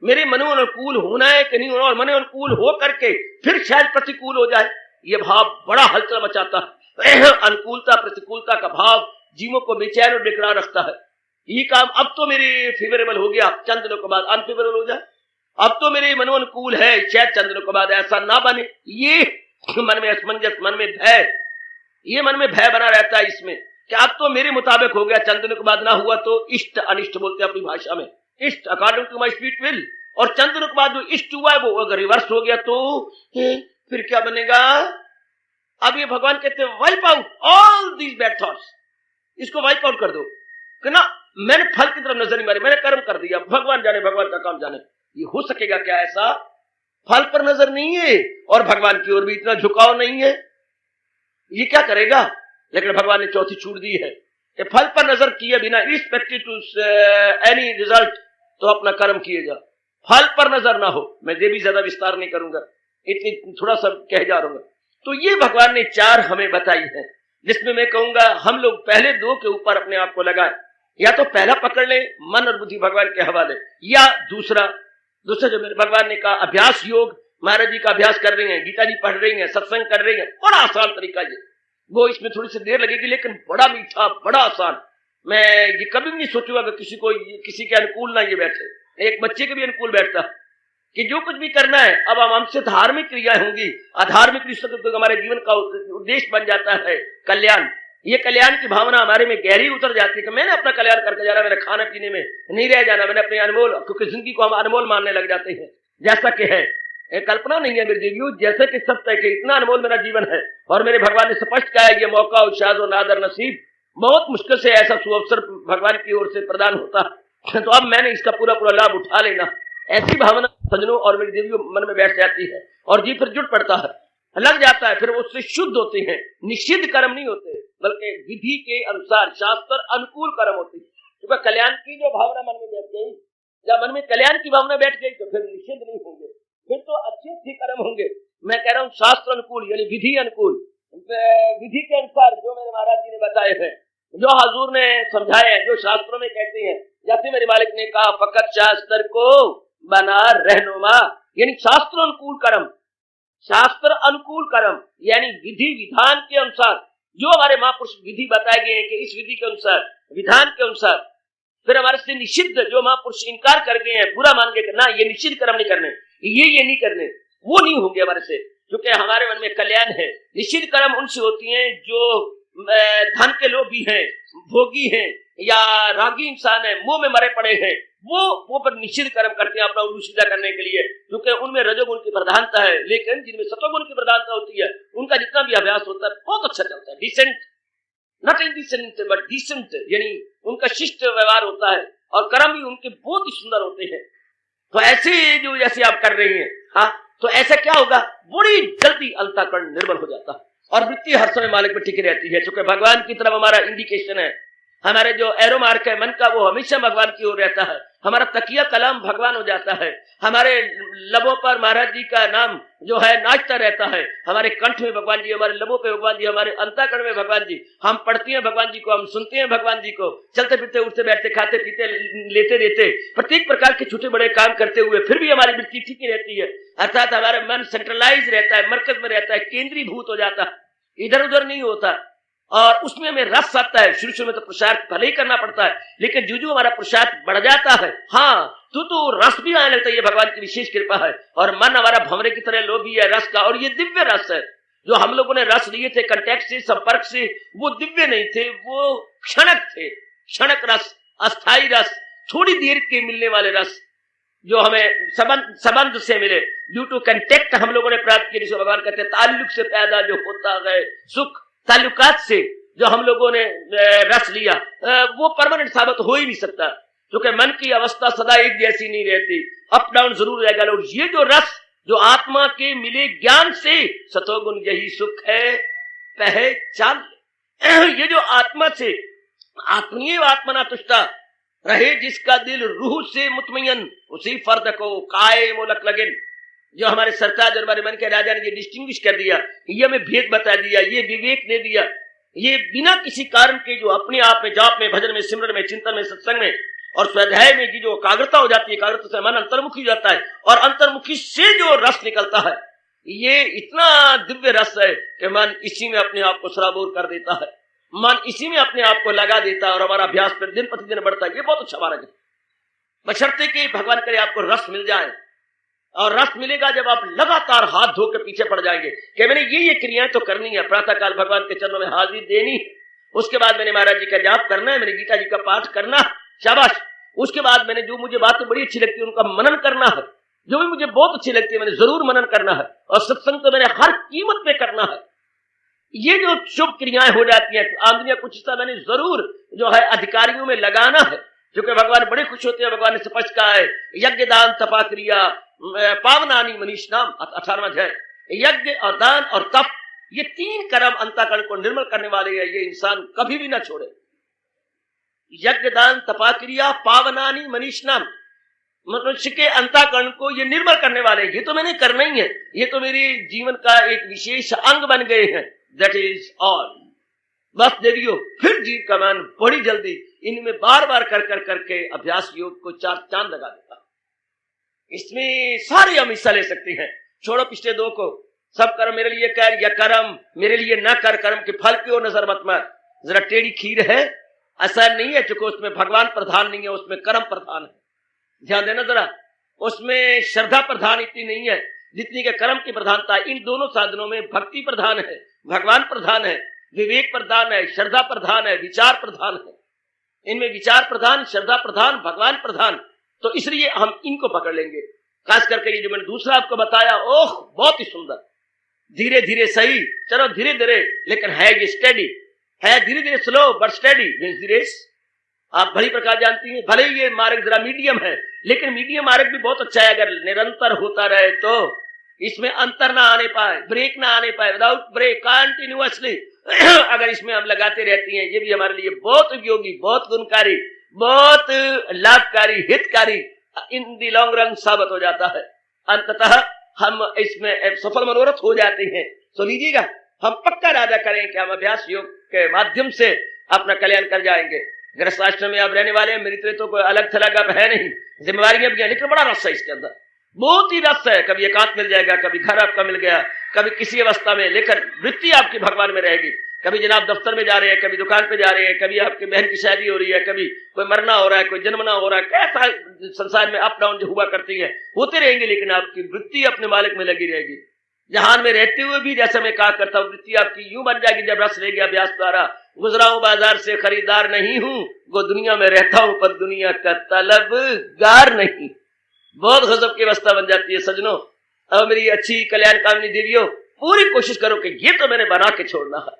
मेरे मनो अनुकूल होना है कि नहीं होना, और मनो अनुकूल हो करके फिर शायद प्रतिकूल हो जाए, ये भाव बड़ा हलचल मचाता है। अनुकूलता प्रतिकूलता का भाव जीवों को बेचैन और बेकरार रखता है। ये काम अब तो मेरे फेवरेबल हो गया, चंद दिनों के बाद अनफेवरेबल हो जाए, अब तो मेरे मनो अनुकूल है, शायद चंद दिनों के बाद ऐसा ना बने। ये मन में असमंजस, मन में भय, ये मन में भय बना रहता है इसमें कि अब तो मेरे मुताबिक हो गया, चंद दिनों के बाद ना हुआ तो इष्ट अनिष्ट बोलते हैं अपनी भाषा में, इष्ट according to my sweet will, और चंद दिनों के बाद जो इष्ट हुआ है वो अगर रिवर्स हो गया तो फिर क्या बनेगा। अब ये भगवान कहते हैं wipe out all these bad thoughts, इसको वाइप आउट कर दो कि ना मैंने फल की तरफ नजर नहीं मारी, मैंने कर्म कर दिया, भगवान जाने, भगवान का काम जाने। ये हो सकेगा क्या ऐसा? फल पर नजर नहीं है और भगवान की ओर भी इतना झुकाव नहीं है, ये क्या करेगा? लेकिन भगवान ने चौथी छूट दी है कि फल पर नजर किए बिना इरिस्पेक्टिव टू एनी रिजल्ट तो अपना कर्म किए जा, फल पर नजर ना हो। मैं ये भी ज्यादा विस्तार नहीं करूंगा, इतनी थोड़ा सा कह जा रहा हूँ। तो ये भगवान ने 4 हमें बताई है, जिसमें मैं कहूंगा हम लोग पहले 2 के ऊपर अपने आप को लगाए। या तो पहला पकड़ ले मन और बुद्धि भगवान के हवाले, या दूसरा जो मेरे भगवान ने कहा अभ्यास योग, महाराज जी का अभ्यास कर रही हैं, गीता जी पढ़ रही हैं, सत्संग कर रही हैं, बड़ा आसान तरीका ये। वो इसमें थोड़ी सी देर लगेगी लेकिन बड़ा मीठा, बड़ा आसान। मैं ये कभी भी नहीं सोचूंगा कि किसी के अनुकूल ना ये बैठे, एक बच्चे के भी अनुकूल बैठता कि जो कुछ भी करना है अब हमसे धार्मिक क्रियाएं होंगी, अधार्मिक रिश्तों तो हमारे जीवन का उद्देश्य बन जाता है कल्याण। ये कल्याण की भावना हमारे में गहरी उतर जाती है कि मैंने अपना कल्याण करके जाना, मैंने खाने पीने में नहीं रह जाना, मैंने अपने अनमोल, क्योंकि जिंदगी को हम अनमोल मानने लग जाते हैं। जैसा कि है एक कल्पना नहीं है मेरी देवियों, जैसे कि सत्य है कि इतना अनमोल मेरा जीवन है और मेरे भगवान ने स्पष्ट कहा है ये मौका उत्साह और नादर नसीब बहुत मुश्किल से ऐसा सुअवसर भगवान की ओर से प्रदान होता है, तो अब मैंने इसका पूरा लाभ उठा लेना, ऐसी भावना सजनों और मेरी देवियों मन में बैठ जाती है और जी फिर जुट पड़ता है, लग जाता है, फिर उससे शुद्ध होते हैं। निषिद्ध कर्म नहीं होते बल्कि विधि के अनुसार शास्त्र अनुकूल कर्म होते हैं, क्योंकि कल्याण की जो भावना मन में बैठ गई, जब मन में कल्याण की भावना बैठ गई तो फिर निषिद्ध नहीं होंगे, फिर तो अच्छे कर्म होंगे। मैं कह रहा हूँ शास्त्र अनुकूल यानी विधि अनुकूल, विधि के अनुसार जो मेरे महाराज जी ने बताए हैं, जो हजूर ने समझाए हैं, जो शास्त्रों में कहते हैं, जैसे मेरे मालिक ने कहा फकत शास्त्र को बना रहनुमा, यानी शास्त्र अनुकूल कर्म, शास्त्र अनुकूल कर्म यानी विधि विधान के अनुसार जो हमारे महापुरुष विधि बताए गए हैं कि इस विधि के अनुसार विधान के अनुसार, फिर हमारे से निषिद्ध जो महापुरुष इनकार कर गए हैं, बुरा मान गए ना ये निषिद्ध कर्म नहीं करने, ये नहीं करने, वो नहीं होंगे हमारे से, क्योंकि हमारे मन में कल्याण है। निषिद्ध कर्म उनसे होती हैं जो धन के लोभी हैं, भोगी हैं या रागी इंसान है, मुंह में मरे पड़े हैं, वो पर निश्चित कर्म करते हैं अपना उल्लू सीधा करने के लिए, क्योंकि उनमें रजोगुण की प्रधानता है। लेकिन जिनमें सतोगुण की प्रधानता होती है उनका जितना भी अभ्यास होता है बहुत अच्छा चलता है, decent, not indecent but decent, यानी उनका शिष्ट व्यवहार होता है और कर्म भी उनके बहुत ही सुंदर होते हैं। तो ऐसे जो जैसे आप कर रही हैं, हाँ, तो ऐसा क्या होगा, बड़ी जल्दी अंतःकरण निर्मल हो जाता है और वृत्ति हर समय मालिक में टिकी रहती है, क्योंकि भगवान की तरफ हमारा इंडिकेशन है, हमारे जो एरो मार्क है मन का वो हमेशा भगवान की ओर रहता है, हमारा तकिया कलाम भगवान हो जाता है, हमारे लबों पर महाराज जी का नाम जो है नाचता रहता है, हमारे कंठ में भगवान जी, हमारे लबों पे भगवान जी, हमारे अंतःकरण में भगवान जी, हम पढ़ते हैं भगवान जी को, हम सुनते हैं भगवान जी को, चलते फिरते उठते बैठते खाते पीते लेते देते प्रत्येक प्रकार के छोटे बड़े काम करते हुए फिर भी हमारी वृत्ति ठीक ही रहती है, अर्थात हमारा मन सेंट्रलाइज रहता है, मरकज में रहता है, केंद्रीभूत हो जाता है, इधर उधर नहीं होता और उसमें हमें रस आता है। शुरू में तो पुरुषार्थ भले ही करना पड़ता है, लेकिन जो हमारा पुरुषार्थ बढ़ जाता है, हाँ, तो रस भी आने लगता है, ये भगवान की विशेष कृपा है। और मन हमारा भंवरे की तरह लोभी है रस का, और ये दिव्य रस है। जो हम लोगों ने रस लिए थे कंटेक्ट से, संपर्क से, वो दिव्य नहीं थे, वो क्षणक थे, क्षणक रस, अस्थायी रस, थोड़ी देर के मिलने वाले रस जो हमें संबंध से मिले, ड्यू टू कंटेक्ट हम लोगों ने प्राप्त किया, जिसे भगवान कहते हैं ताल्लुक से पैदा जो होता है सुख, ताल्लुकात से जो हम लोगों ने रस लिया वो परमानेंट साबित हो ही नहीं सकता, क्योंकि मन की अवस्था सदा एक जैसी नहीं रहती, अप डाउन जरूर रहेगा। और ये जो रस जो आत्मा के मिले ज्ञान से, सतोगुण यही सुख है पहचान, ये जो आत्मा से आत्मीय आत्मना तुष्टा रहे, जिसका दिल रूह से मुतमयन, उसी फर्द को काय मोलक लगन, जो हमारे सरताज और हमारे मन के राजा ने ये डिस्टिंग्विश कर दिया, ये हमें भेद बता दिया, ये विवेक दे दिया, ये बिना किसी कारण के जो अपने आप में जाप में भजन में सिमरन में चिंतन में सत्संग में और स्वाध्याय में जो एकाग्रता हो जाती है, एकाग्रता से मन अंतर्मुखी हो जाता है और अंतर्मुखी से जो रस निकलता है, ये इतना दिव्य रस है कि मन इसी में अपने आप को सराबोर कर देता है, मन इसी में अपने आप को लगा देता है और हमारा अभ्यास पर दिन प्रतिदिन बढ़ता है। ये बहुत अच्छा मार्ग है, बशर्ते कि भगवान करे आपको रस मिल जाए। और रस मिलेगा जब आप लगातार हाथ धो के पीछे पड़ जाएंगे कि मैंने ये क्रियाएं तो करनी है, प्रातः काल भगवान के चरणों में हाजिरी देनी, उसके बाद मैंने महाराज जी का जाप करना है, मैंने गीता जी का पाठ करना, शाबाश, उसके बाद मैंने जो मुझे बातें बड़ी अच्छी लगती है उनका मनन करना है, जो भी मुझे बहुत अच्छी लगती है मैंने जरूर मनन करना है, और सत्संग तो मैंने हर कीमत पे करना है। ये जो शुभ क्रियाएं हो जाती है, आमदनी कुछ हिस्सा मैंने जरूर जो है अधिकारियों में लगाना है, क्योंकि भगवान बड़े खुश होते हैं। भगवान ने स्पष्ट कहा है, यज्ञ दान तपा क्रिया पावनानी मनीष नाम, 18वां अध्याय, यज्ञ और दान और तप ये 3 कर्म अंतःकरण को निर्मल करने वाले हैं, ये इंसान कभी भी ना छोड़े। यज्ञ दान तपा क्रिया पावनानी मनीषनाम, मनुष्य के अंतःकरण को ये निर्मल करने वाले हैं। ये तो मैंने करना ही है, ये तो मेरे जीवन का एक विशेष अंग बन गए हैं। That is all. बस देवियों, फिर जीव का मन बड़ी जल्दी इनमें बार बार कर करके अभ्यास योग को 4 चांद लगा देता। इसमें सारे हम हिस्सा ले सकते हैं। छोड़ो पिछले 2 को, सब कर्म मेरे लिए कर या कर्म मेरे लिए न कर, कर्म के फल की ओर नजर मत मार। जरा टेढ़ी खीर है, ऐसा नहीं है क्योंकि उसमें भगवान प्रधान नहीं है, उसमें कर्म प्रधान है। ध्यान देना जरा, उसमें श्रद्धा प्रधान इतनी नहीं है जितनी के कर्म की प्रधानता है। इन दोनों साधनों में भक्ति प्रधान है, भगवान प्रधान है, विवेक प्रधान है, श्रद्धा प्रधान है, विचार प्रधान है। इनमें विचार प्रधान, श्रद्धा प्रधान, भगवान प्रधान। तो इसलिए हम इनको पकड़ लेंगे। खास करके ये जो मैंने दूसरा आपको बताया, ओह बहुत ही सुंदर। धीरे धीरे सही, चलो धीरे धीरे, लेकिन है ये स्टेडी है, धीरे धीरे slow but steady means the race. आप भली प्रकार जानती हैं, भले ये मार्ग जरा मीडियम है, लेकिन मीडियम मार्ग भी बहुत अच्छा है। अगर निरंतर होता रहे तो इसमें अंतर ना आने पाए, ब्रेक ना आने पाए, विदाउट ब्रेक कंटिन्यूअसली अगर इसमें हम लगाते रहती हैं, ये भी हमारे लिए बहुत उपयोगी, बहुत गुणकारी, बहुत लाभकारी, हितकारी इन दी लॉन्ग रन साबित हो जाता है। अंततः हम इसमें सफल मनोरथ हो जाते हैं। तो लीजिएगा, हम पक्का इरादा करें कि हम अभ्यास योग के माध्यम से अपना कल्याण कर जाएंगे। गृहस्थ आश्रम में आप रहने वाले हैं, मेरी तो कोई अलग थलग अब है नहीं, जिम्मेवारियां भी हैं, लेकिन बड़ा रस है इसके अंदर, बहुत ही रस है। कभी एकांत मिल जाएगा, कभी घर आपका मिल गया, कभी किसी अवस्था में, लेकिन वृत्ति आपकी भगवान में रहेगी। कभी जनाब दफ्तर में जा रहे हैं, कभी दुकान पे जा रहे हैं, कभी आपकी बहन की शादी हो रही है, कभी कोई मरना हो रहा है, कोई जन्मना हो रहा है, कैसा संसार में अप डाउन जो हुआ करती है होते रहेंगे, लेकिन आपकी वृत्ति अपने मालिक में लगी रहेगी। जहान में रहते हुए भी जैसे मैं कहा करता हूँ, वृत्ति आपकी यूं बन जाएगी जब रस लेगी अभ्यास द्वारा। गुजरा हूं बाजार से, खरीदार नहीं हूं, वो दुनिया में रहता हूं पर दुनिया का तलबगार नहीं। बहुत गजब की अवस्था बन जाती है सजनों। अब मेरी अच्छी कल्याण कामनी देवियों, पूरी कोशिश करो कि ये तो मैंने बना के छोड़ना है,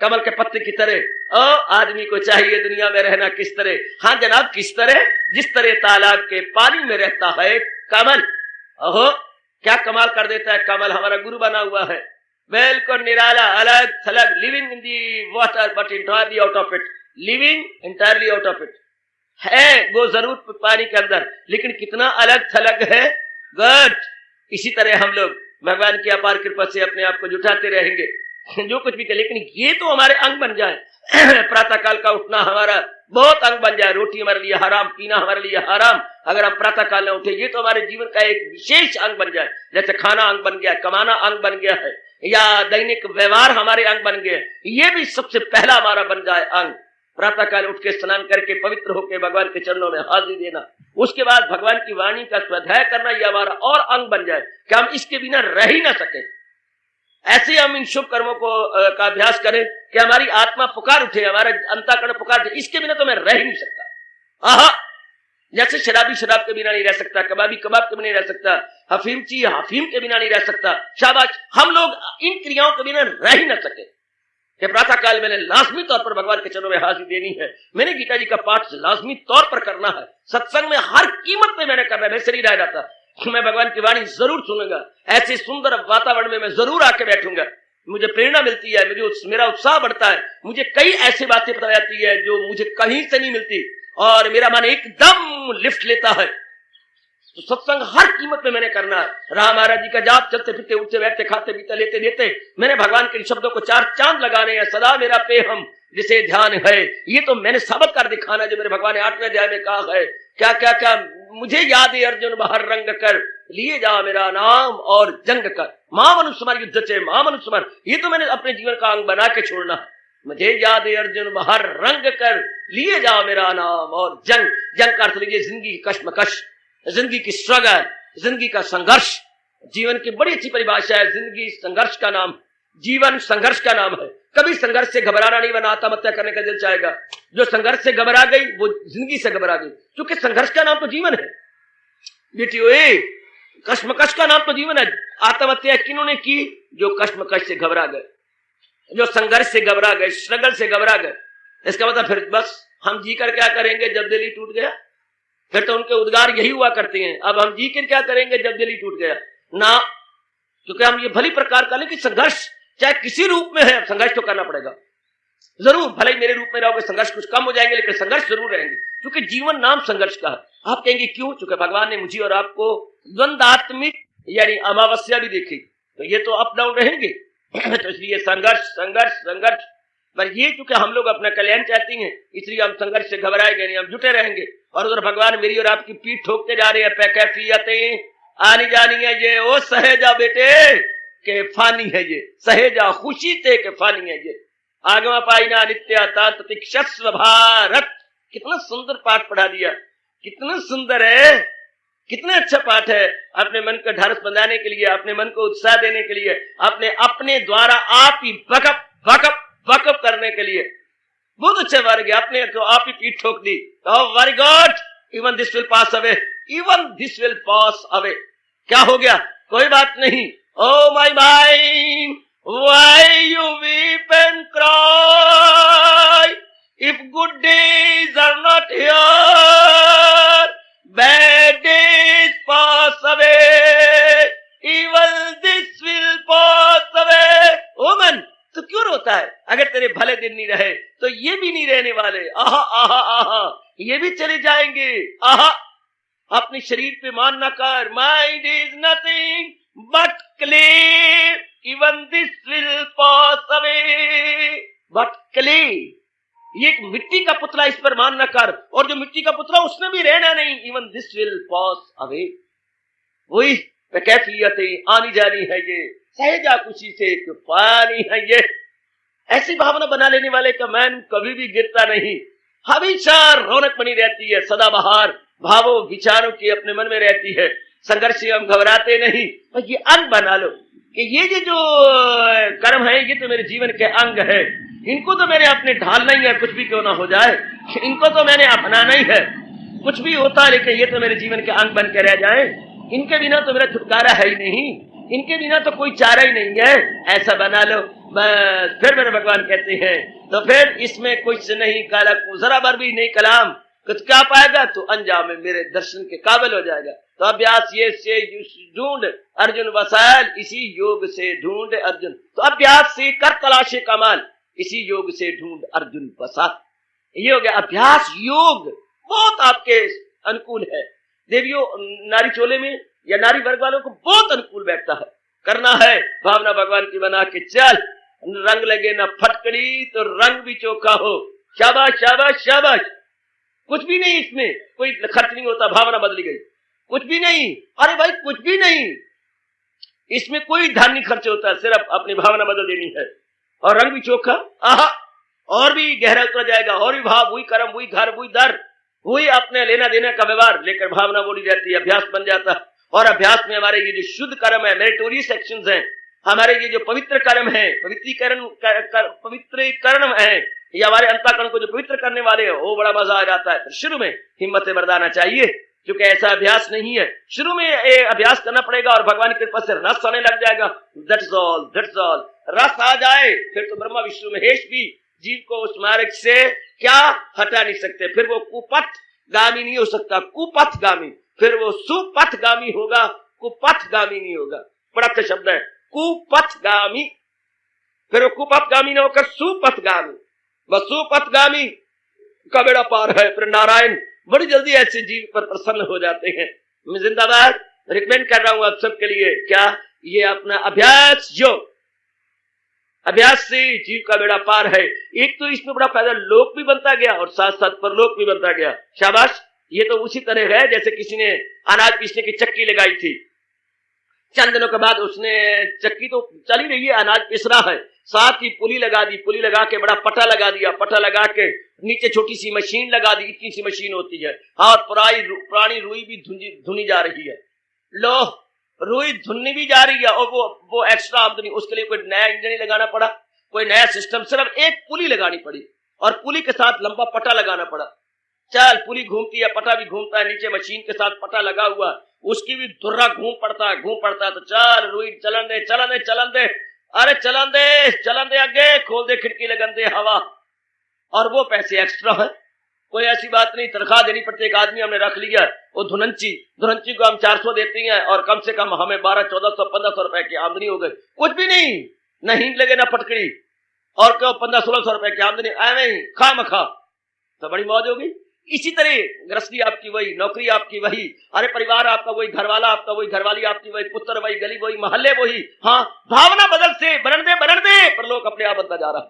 कमल के पत्ते की तरह। आदमी को चाहिए दुनिया में रहना किस तरह? हाँ जनाब, किस तरह? जिस तरह तालाब के पानी में रहता है कमल। ओहो, क्या कमाल कर देता है कमल, हमारा गुरु बना हुआ है, बिल्कुल निराला, अलग थलग, living in the water but entirely out of it, living entirely out of it है वो जरूर पानी के अंदर, लेकिन कितना अलग थलग है। गुड। इसी तरह हम लोग भगवान की अपार कृपा से अपने आप को जुटाते रहेंगे, जो कुछ भी करे, लेकिन ये तो हमारे अंग बन जाए। प्रातः काल का उठना हमारा बहुत अंग बन जाए। रोटी हमारे लिए हराम, पीना हमारे लिए हराम, अगर हम प्रातः काल न उठे, ये तो हमारे जीवन का एक विशेष अंग बन जाए। जैसे खाना अंग बन गया, कमाना अंग बन गया है, या दैनिक व्यवहार हमारे अंग बन गए, ये भी सबसे पहला हमारा बन जाए अंग। प्रातः काल उठ के स्नान करके पवित्र होकर भगवान के चरणों में हाजिरी देना, उसके बाद भगवान की वाणी का स्वाध्याय करना, यह हमारा और अंग बन जाए कि हम इसके बिना रह ही ना सके। ऐसे हम इन शुभ कर्मों को का अभ्यास करें कि हमारी आत्मा पुकार उठे, हमारा अंतःकरण पुकार उठे, इसके बिना तो मैं रह ही नहीं सकता। आहा, जैसे शराबी शराब के बिना नहीं रह सकता, कबाबी कबाब के बिना नहीं रह सकता, हफीमची हफीम के बिना नहीं रह सकता, शाबाश, हम लोग इन क्रियाओं के बिना रह ही ना सके। कि प्रातः काल मैंने लाजमी तौर पर भगवान के चरणों में हाजिरी देनी है, मैंने गीता जी का पाठ लाजमी तौर पर करना है, सत्संग में हर कीमत पे मैंने करना है, मैं से नहीं रह जाता, मैं भगवान की वाणी जरूर सुनूंगा, ऐसे सुंदर वातावरण में मैं जरूर आके बैठूंगा, मुझे प्रेरणा मिलती है, मेरा उत्साह बढ़ता है, मुझे कई ऐसी बातें पता जाती है जो मुझे कहीं से नहीं मिलती, और मेरा मन एकदम लिफ्ट लेता है। तो सत्संग हर कीमत में मैंने करना है। राम महाराज जी का जाप, चलते फिरते उठते बैठते खाते पीते लेते देते मैंने भगवान के शब्दों को 4 चांद लगाने हैं। सदा मेरा पे हम जिसे ध्यान है, ये तो मैंने सबक कर दिखाना जो मेरे भगवान ने 8वें अध्याय में कहा है। क्या क्या क्या मुझे याद है अर्जुन बाहर रंग कर, लिए जा मेरा नाम और जंग कर, मां मनुष्य युद्ध से मां मनुष्य, ये तो मैंने अपने जीवन का अंग बना के छोड़ना है। मुझे याद है अर्जुन बाहर रंग कर, लिए जा मेरा नाम और जंग। जंग का अर्थ लीजिए जिंदगी की कश्मकश, जिंदगी की स्ट्रगल, जिंदगी का संघर्ष। जीवन की बड़ी अच्छी परिभाषा है, जिंदगी संघर्ष का नाम, जीवन संघर्ष का नाम है। कभी संघर्ष से घबराना नहीं बना, आत्महत्या करने का दिल चाहेगा। जो संघर्ष से घबरा गई वो जिंदगी से घबरा गई, क्योंकि संघर्ष का नाम तो जीवन है बेटियों। कश्मकश का नाम तो जीवन है। आत्महत्या किन्होंने की? जो कश्मकश से घबरा गए, जो संघर्ष से घबरा गए, स्ट्रगल से घबरा गए। इसका मतलब फिर बस हम जी कर क्या करेंगे जब दिल ही टूट गया? फिर तो उनके उद्गार यही हुआ करते हैं, अब हम जी कर क्या करेंगे जब दिल ही टूट गया ना। क्योंकि हम ये भली प्रकार का नहीं कि संघर्ष चाहे किसी रूप में है, संघर्ष तो करना पड़ेगा जरूर। भले ही मेरे रूप में रहोगे, संघर्ष कुछ कम हो जाएंगे, लेकिन संघर्ष जरूर रहेंगे, क्योंकि जीवन नाम संघर्ष का है। आप कहेंगे क्यों? क्योंकि भगवान ने मुझे और आपको द्वंद्वात्मिक यानी अमावस्या भी देखी, तो ये तो अप डाउन रहेंगे। तो इसलिए संघर्ष संघर्ष संघर्ष, पर ये चूंकि हम लोग अपना कल्याण चाहती हैं, इसलिए हम संघर्ष से घबराएंगे नहीं, हम जुटे रहेंगे। और उधर भगवान मेरी और आपकी पीठ ठोकते जा रहे हैं, पैकैफियतें आनी जानी है ये, ओ सहेजा बेटे के फानी है ये, सहेजा खुशी थे के फानी है ये। आगमा पाइना नित्या तांत्रिक भारत, कितना सुंदर पाठ पढ़ा दिया, कितना सुंदर है, कितना अच्छा पाठ है। अपने मन का ढारस बंधाने के लिए, अपने मन को उत्साह देने के लिए, अपने द्वारा आप ही बकअप बकअप बकअप करने के लिए बहुत अच्छा वर्ग है। अपने को आप ही पीठ ठोक दी, very good, even this will pass away, even this will pass away. क्या हो गया? कोई बात नहीं। Oh my mind, why you weep and cry if good days are not here? Bad days pass away, even this will pass away. ओ मन, तो क्यों रोता है? अगर तेरे भले दिन नहीं रहे तो ये भी नहीं रहने वाले। आहा आहा आहा, ये भी चले जाएंगे। आहा, अपने शरीर पे मान ना कर। Mind is nothing but clay, even this will pass away. But clay, ये एक मिट्टी का पुतला, इस पर मान न कर। और जो मिट्टी का पुतला उसने भी रहना नहीं, even this will pass away. वही कैफियतें आनी जानी है ये, सहजा खुशी से पानी है ये। ऐसी भावना बना लेने वाले का मन कभी भी गिरता नहीं, हमेशा रौनक बनी रहती है, सदाबहार भावों विचारों की अपने मन में रहती है। संघर्ष से हम घबराते नहीं। और ये अंग बना लो कि ये जो कर्म है ये तो मेरे जीवन के अंग है, इनको तो मैंने अपने ढालना ही है, कुछ भी क्यों ना हो जाए, इनको तो मैंने अपनाना ही है। कुछ भी होता है लेकिन ये तो मेरे जीवन के अंग बन के रह जाए, इनके बिना तो मेरा छुटकारा है ही नहीं, इनके बिना तो कोई चारा ही नहीं है, ऐसा बना लो बस। फिर मेरे भगवान कहते हैं तो फिर इसमें कुछ नहीं, काला जरा बार भी नहीं कलाम कुछ क्या पाएगा, तो अंजाम में मेरे दर्शन के काबिल हो जाएगा। तो अभ्यास ये से ढूंढ अर्जुन वसाल, इसी योग से ढूंढ अर्जुन। तो अभ्यास से कर तलाशे कमाल, इसी योग से ढूंढ अर्जुन वसाल। ये हो गया अभ्यास योग, बहुत आपके अनुकूल है देवियों। नारी चोले में या नारी वर्ग वालों को बहुत अनुकूल बैठता है। करना है भावना भगवान की बना के चल, रंग लगे ना फटकड़ी तो रंग भी चोखा हो। शाबाश शाबाश शाबाश। कुछ भी नहीं, इसमें कोई खर्च नहीं होता, भावना बदली गई, कुछ भी नहीं। अरे भाई कुछ भी नहीं, इसमें कोई धन नहीं खर्च होता, सिर्फ अपनी भावना बदल देनी है और रंग भी चोखा। आहा, और भी गहरा उतरा जाएगा, और भी भाव, वही कर्म, वही घर, वही दर, वही अपने लेना देना का व्यवहार लेकर भावना बोली जाती है, अभ्यास बन जाता है। और अभ्यास में हमारे ये जो शुद्ध कर्म है, मेरिटोरियस एक्शंस हैं, हमारे ये जो पवित्र कर्म है, पवित्रीकरण है, ये हमारे अंतःकरण को जो पवित्र करने वाले हैं, वो बड़ा मजा आ जाता है। तो शुरू में हिम्मत से बरदाना चाहिए, क्योंकि ऐसा अभ्यास नहीं है। शुरू में अभ्यास करना पड़ेगा और भगवान की कृपा से रस आने लग जाएगा। That's all, that's all. रस आ जाए फिर तो ब्रह्मा विष्णु महेश भी जीव को उस मार्ग से क्या हटा नहीं सकते। फिर वो कुपथ गामी नहीं हो सकता, कुपथ गामी, फिर वो सुपथ गामी होगा, कुपथ गामी नहीं होगा। बड़ा अच्छा शब्द है, कुपथ गामी। फिर वो कुपथ गामी न होकर सुपथ गामी, बस सुपथ गामी का बेड़ा पार है। फिर नारायण बड़ी जल्दी ऐसे जीव पर प्रसन्न हो जाते हैं। मैं जिंदाबाद रिकमेंड कर रहा हूं आप सबके लिए, क्या ये अपना अभ्यास योग, अभ्यास से जीव का बेड़ा पार है। एक तो इसमें बड़ा फायदा लोक भी बनता गया और साथ साथ परलोक भी बनता गया। शाबाश। ये तो उसी तरह है जैसे किसी ने अनाज पीसने की चक्की लगाई थी, चंद दिनों के बाद उसने, चक्की तो चली रही है, अनाज पिस रहा है, साथ ही पुली लगा दी, पुली लगा के बड़ा पटा लगा दिया, पटा लगा के नीचे छोटी सी मशीन लगा दी, इतनी सी मशीन होती है। और पुरानी रुई भी धुनी जा रही है। लो, रुई धुननी भी जा रही है और वो एक्स्ट्रा आमदनी, उसके लिए कोई नया इंजन नहीं लगाना पड़ा, कोई नया सिस्टम, सिर्फ एक पुली लगानी पड़ी और पुली के साथ लंबा पटा लगाना पड़ा। चल, पुली घूमती है, पटा भी घूमता है, नीचे मशीन के साथ पटा लगा हुआ, उसकी भी धुर्रा घूम पड़ता है। तो चल रुई चलन दे, चलन दे, चलन दे, अरे चलन दे, चलन दे, आगे खोल दे खिड़की, लगन दे हवा। और वो पैसे एक्स्ट्रा है, कोई ऐसी बात नहीं, तनख्वाह देनी पड़ती। एक आदमी हमने रख लिया, वो धुनंची को हम 400 देते हैं और कम से कम हमें 1200, 1400, 1500 रुपए की आमदनी हो गई। कुछ भी नहीं, न हीन लगे न फटकड़ी, और क्यों 1500-1600 रुपए की आमदनी एवं ही खा मखा, तो बड़ी मौज होगी। इसी तरह गृहस्थी आपकी वही, नौकरी आपकी वही, अरे परिवार आपका वही, घरवाला आपका वही, घरवाली आपकी वही, पुत्र वही, गली वही, मोहल्ले वही। हाँ, भावना बदल से बनने दे, पर लोग अपने आप बनता जा रहा,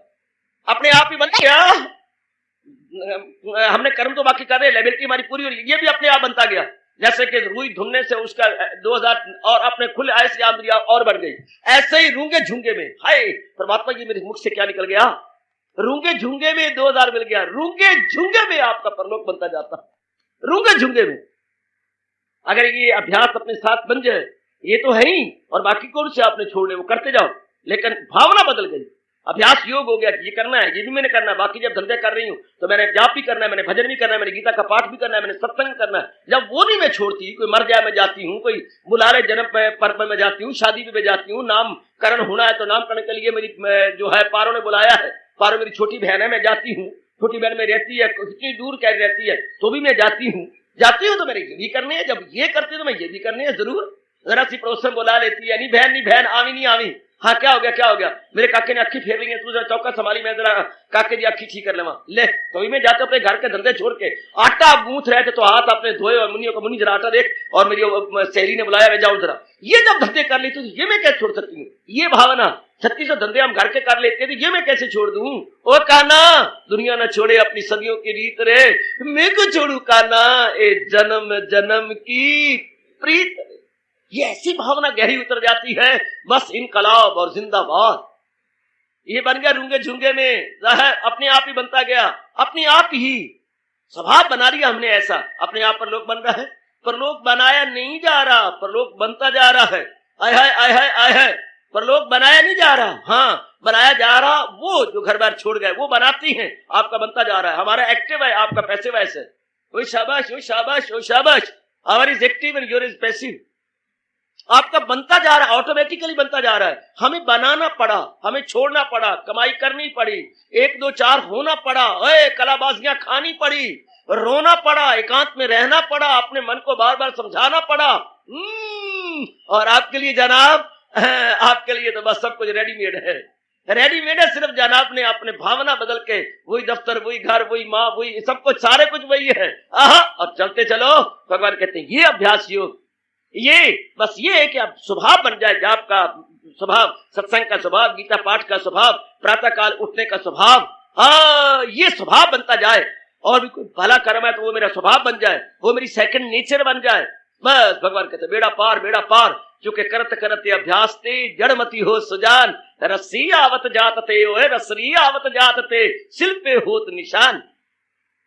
अपने आप ही बन गया। हमने कर्म तो बाकी कर रहे, लायबिलिटी हमारी पूरी हो रही, ये भी अपने आप बनता गया। जैसे कि रुई धुनने से उसका 2000 और अपने खुले आय से आमदनी और बढ़ गई, ऐसे ही रूंगे झुंगे में, हाय परमात्मा जी मेरे मुख से क्या निकल गया, रूंगे झुंगे में 2000 मिल गया, रूंगे झुंगे में आपका परलोक बनता जाता, रूंगे झुंगे में। अगर ये अभ्यास अपने साथ बन जाए, ये तो है ही, और बाकी कौन से आपने छोड़ने, वो करते जाओ, लेकिन भावना बदल गई, अभ्यास योग हो गया कि ये करना है, ये भी मैंने करना है। बाकी जब धंधे कर रही हूँ तो मैंने जाप भी करना है, मैंने भजन भी करना है, मैंने गीता का पाठ भी करना है, मैंने सत्संग करना है। जब वो नहीं मैं छोड़ती, कोई मर जाए मैं जाती हूँ, कोई बुला रहे जन्म पर्व में मैं जाती हूँ, शादी में मैं जाती हूँ, नामकरण होना है तो नामकरण के लिए मेरी जो है पारों ने बुलाया है, पारो मेरी छोटी बहन है, मैं जाती हूँ, छोटी बहन में रहती है, कितनी दूर कह रहती है तो भी मैं जाती हूँ तो मेरे ये भी करने है, जब ये करती तो मैं ये भी करने है जरूर। जरा सी पड़ोसन बुला लेती है, नहीं बहन आवी नहीं आवी, हाँ क्या हो गया, मेरे काके ने अक्खी फेर रही है, तू जरा चौका संभाली, मैं जरा काके जी अक्खी ठीक कर लेवा, ले तो भी मैं जाते अपने घर के धंधे छोड़ के, आटा गूंथ रहे थे तो हाथ अपने धोए, और मुनियों को, मुनि जरा आटा देख, और मेरी सहेली ने बुलाया, मैं जाऊं जरा, ये जब धंधे कर ली तो ये मैं कैसे छोड़ सकती हूँ, ये भावना 3600 धंधे हम घर के कर लेते थे, ये मैं कैसे छोड़ दूं। ओ काना दुनिया न छोड़े अपनी सदियों की रीत रे, मैं को छोड़ू काना ए जन्म जन्म की प्रीत। ये ऐसी भावना गहरी उतर जाती है, बस इनकलाब और जिंदाबाद, ये बन गया रूंगे झुंगे में, अपने आप ही बनता गया, अपने आप ही स्वभाव बना लिया हमने ऐसा, अपने आप पर लोग बन रहा है, पर लोग बनाया नहीं जा रहा, पर लोग बनता जा रहा है। आय है, पर लोग बनाया नहीं जा रहा, हाँ बनाया जा रहा, वो जो घर बार छोड़ गए वो बनाती हैं, आपका बनता जा रहा है, हमारा एक्टिव है, आपका पैसिव है। वो शाबाश, our is active and your is passive. आपका बनता जा रहा है, ऑटोमेटिकली बनता जा रहा है, हमें बनाना पड़ा, हमें छोड़ना पड़ा, कमाई करनी पड़ी, 1 2 4 होना पड़ा, कलाबाजियां खानी पड़ी, रोना पड़ा, एकांत में रहना पड़ा, अपने मन को बार बार समझाना पड़ा। और आपके लिए जनाब, आपके लिए तो बस सब कुछ रेडीमेड है, सिर्फ जनाब ने अपने भावना बदल के, वही दफ्तर, वही घर, वही माँ, वही सब कुछ, सारे कुछ वही है। और चलते चलो, भगवान कहते हैं ये अभ्यास योग, ये बस ये है कि आप स्वभाव बन जाए, जाप का स्वभाव, सत्संग का स्वभाव, गीता पाठ का स्वभाव, प्रातः काल उठने का स्वभाव, ये स्वभाव बनता जाए, और भी कोई भला कर्म है तो वो मेरा स्वभाव बन जाए, वो मेरी सेकंड नेचर बन जाए, बस भगवान कहते बेड़ा पार, चूंकि करत करत अभ्यास ते जड़मती हो सुजान, रस्सी आवत जात ते, ओए रसरी आवत जात ते, सिल पे होत निशान।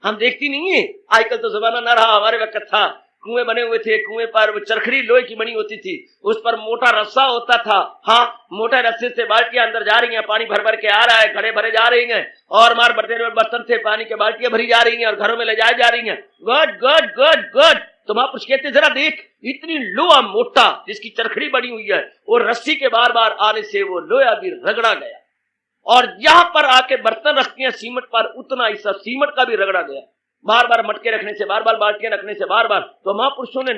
हम देखती नहीं है, आजकल तो जमाना ना रहा, हमारे वक्त था, कुएं बने हुए थे, कुएं पर वो चरखड़ी लोहे की बनी होती थी, उस पर मोटा रस्सा होता था, हाँ मोटा रस्से से बाल्टियां अंदर जा रही हैं, पानी भर के आ रहा है, घड़े भरे जा रही हैं, और मार बर्तन थे, पानी के बाल्टियां भरी जा रही हैं और घरों में ले जाए जा रही हैं। गुड। तो महापुरुष कहते जरा देख, इतनी लोहा मोटा जिसकी चरखड़ी बनी हुई है, और रस्सी के बार बार आने से वो लोहा भी रगड़ा गया, और यहाँ पर आके बर्तन रखती हैं सीमेंट पर, उतना हिस्सा सीमेंट का भी रगड़ा गया, बार बार मटके रखने से, बार बार बाल्टियां रखने से, बार बार। तो महापुरुषों ने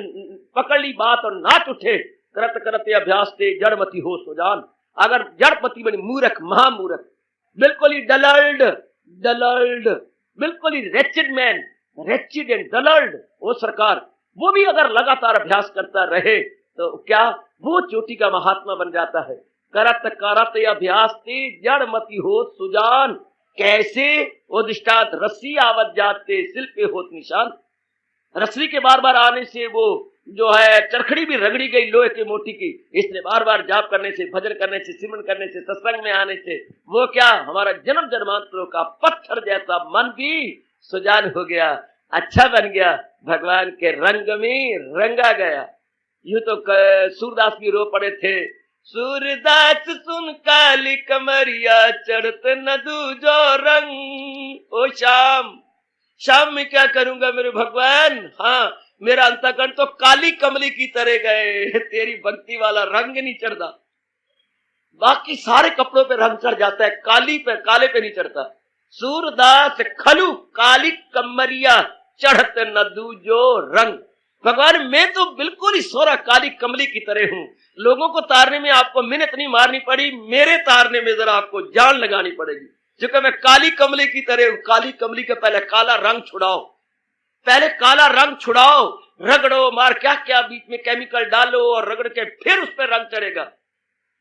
पकड़ ली बात और नाच उठे, करत करत अभ्यास ते जड़मती हो सुजान। अगर जड़मती बनी, मूर्ख, महामूर्ख, बिल्कुल ही डलर्ड, बिल्कुल ही रेचिड मैन, रेचिड एंड डलर्ड, वो सरकार, वो भी अगर लगातार अभ्यास करता रहे तो क्या वो चोटी का महात्मा बन जाता है। करत करत अभ्यास ते जड़मती हो सुजान, कैसे? वो दृष्टांत, रस्सी आवत जाते सिल पे होत निशान, रस्सी के बार बार आने से वो जो है चरखड़ी भी रगड़ी गई लोहे की मोटी की, इसलिए बार बार जाप करने से, भजन करने से, सिमरन करने से, सत्संग में आने से वो क्या, हमारा जन्म जन्मांतरों का पत्थर जैसा मन भी सुजान हो गया, अच्छा बन गया, भगवान के रंग में रंगा गया। यूं तो सूरदास भी रो पड़े थे, सूरदास सुन काली कमरिया चढ़त न दूजो रंग, ओ शाम में क्या करूंगा मेरे भगवान, हाँ मेरा अंतःकरण तो काली कमली की तरह गए, तेरी भक्ति वाला रंग नहीं चढ़ता, बाकी सारे कपड़ों पे रंग चढ़ जाता है, काले पे नहीं चढ़ता। सूरदास खलु काली कमरिया चढ़त न दूजो रंग, भगवान मैं तो बिल्कुल ही सोरा काली कमली की तरह हूं, लोगों को तारने में आपको मिन्नत नहीं मारनी पड़ी, मेरे तारने में जरा आपको जान लगानी पड़ेगी, क्योंकि मैं काली कमली की तरह हूं। काली कमली के पहले काला रंग छुड़ाओ, पहले काला रंग छुड़ाओ, रगड़ो, मार क्या क्या बीच में केमिकल डालो और रगड़ के फिर उस पर रंग चढ़ेगा।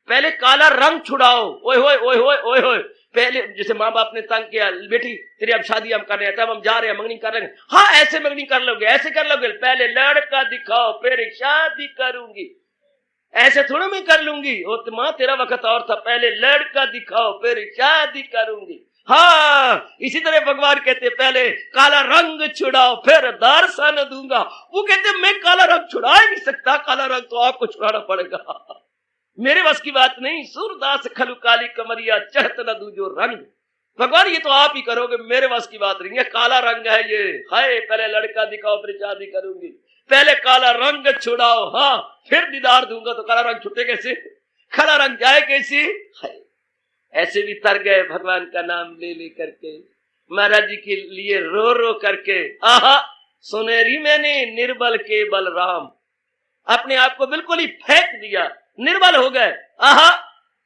पहले काला रंग छुड़ाओ। ओए होए ओए होए ओए होए, पहले जैसे माँ बाप ने तंग किया, बेटी तेरी अब शादी हम कर रहे हैं, तब हम जा रहे हैं मंगनी कर रहे हैं, हाँ ऐसे मंगनी कर लोगे, ऐसे कर लोगे, पहले लड़का दिखाओ फिर शादी करूंगी, ऐसे थोड़ा मैं कर लूंगी। ओ तो माँ तेरा वक्त और था, पहले लड़का दिखाओ फिर शादी करूंगी। हाँ इसी तरह भगवान कहते पहले काला रंग छुड़ाओ फिर दर्शन दूंगा। वो कहते मैं काला रंग छुड़ा ही नहीं सकता, काला रंग तो आपको छुड़ाना पड़ेगा, मेरे बस की बात नहीं। सूरदास खलु काली कमरिया चढ़त न दूजो रंग, भगवान ये तो आप ही करोगे, मेरे बस की बात नहीं है। काला रंग है ये, हाय पहले लड़का दिखाओ फिर शादी करूंगी, पहले काला रंग छुड़ाओ, हाँ फिर दीदार दूंगा। तो काला रंग छुटे कैसे, काला रंग जाए कैसे? हाय ऐसे भी तर गए भगवान का नाम ले ले करके, महाराज जी के लिए रो रो करके। आहा सुनेरी मैंने निर्बल के बलराम, अपने आप को बिल्कुल ही फेंक दिया, निर्बल हो गए। आहा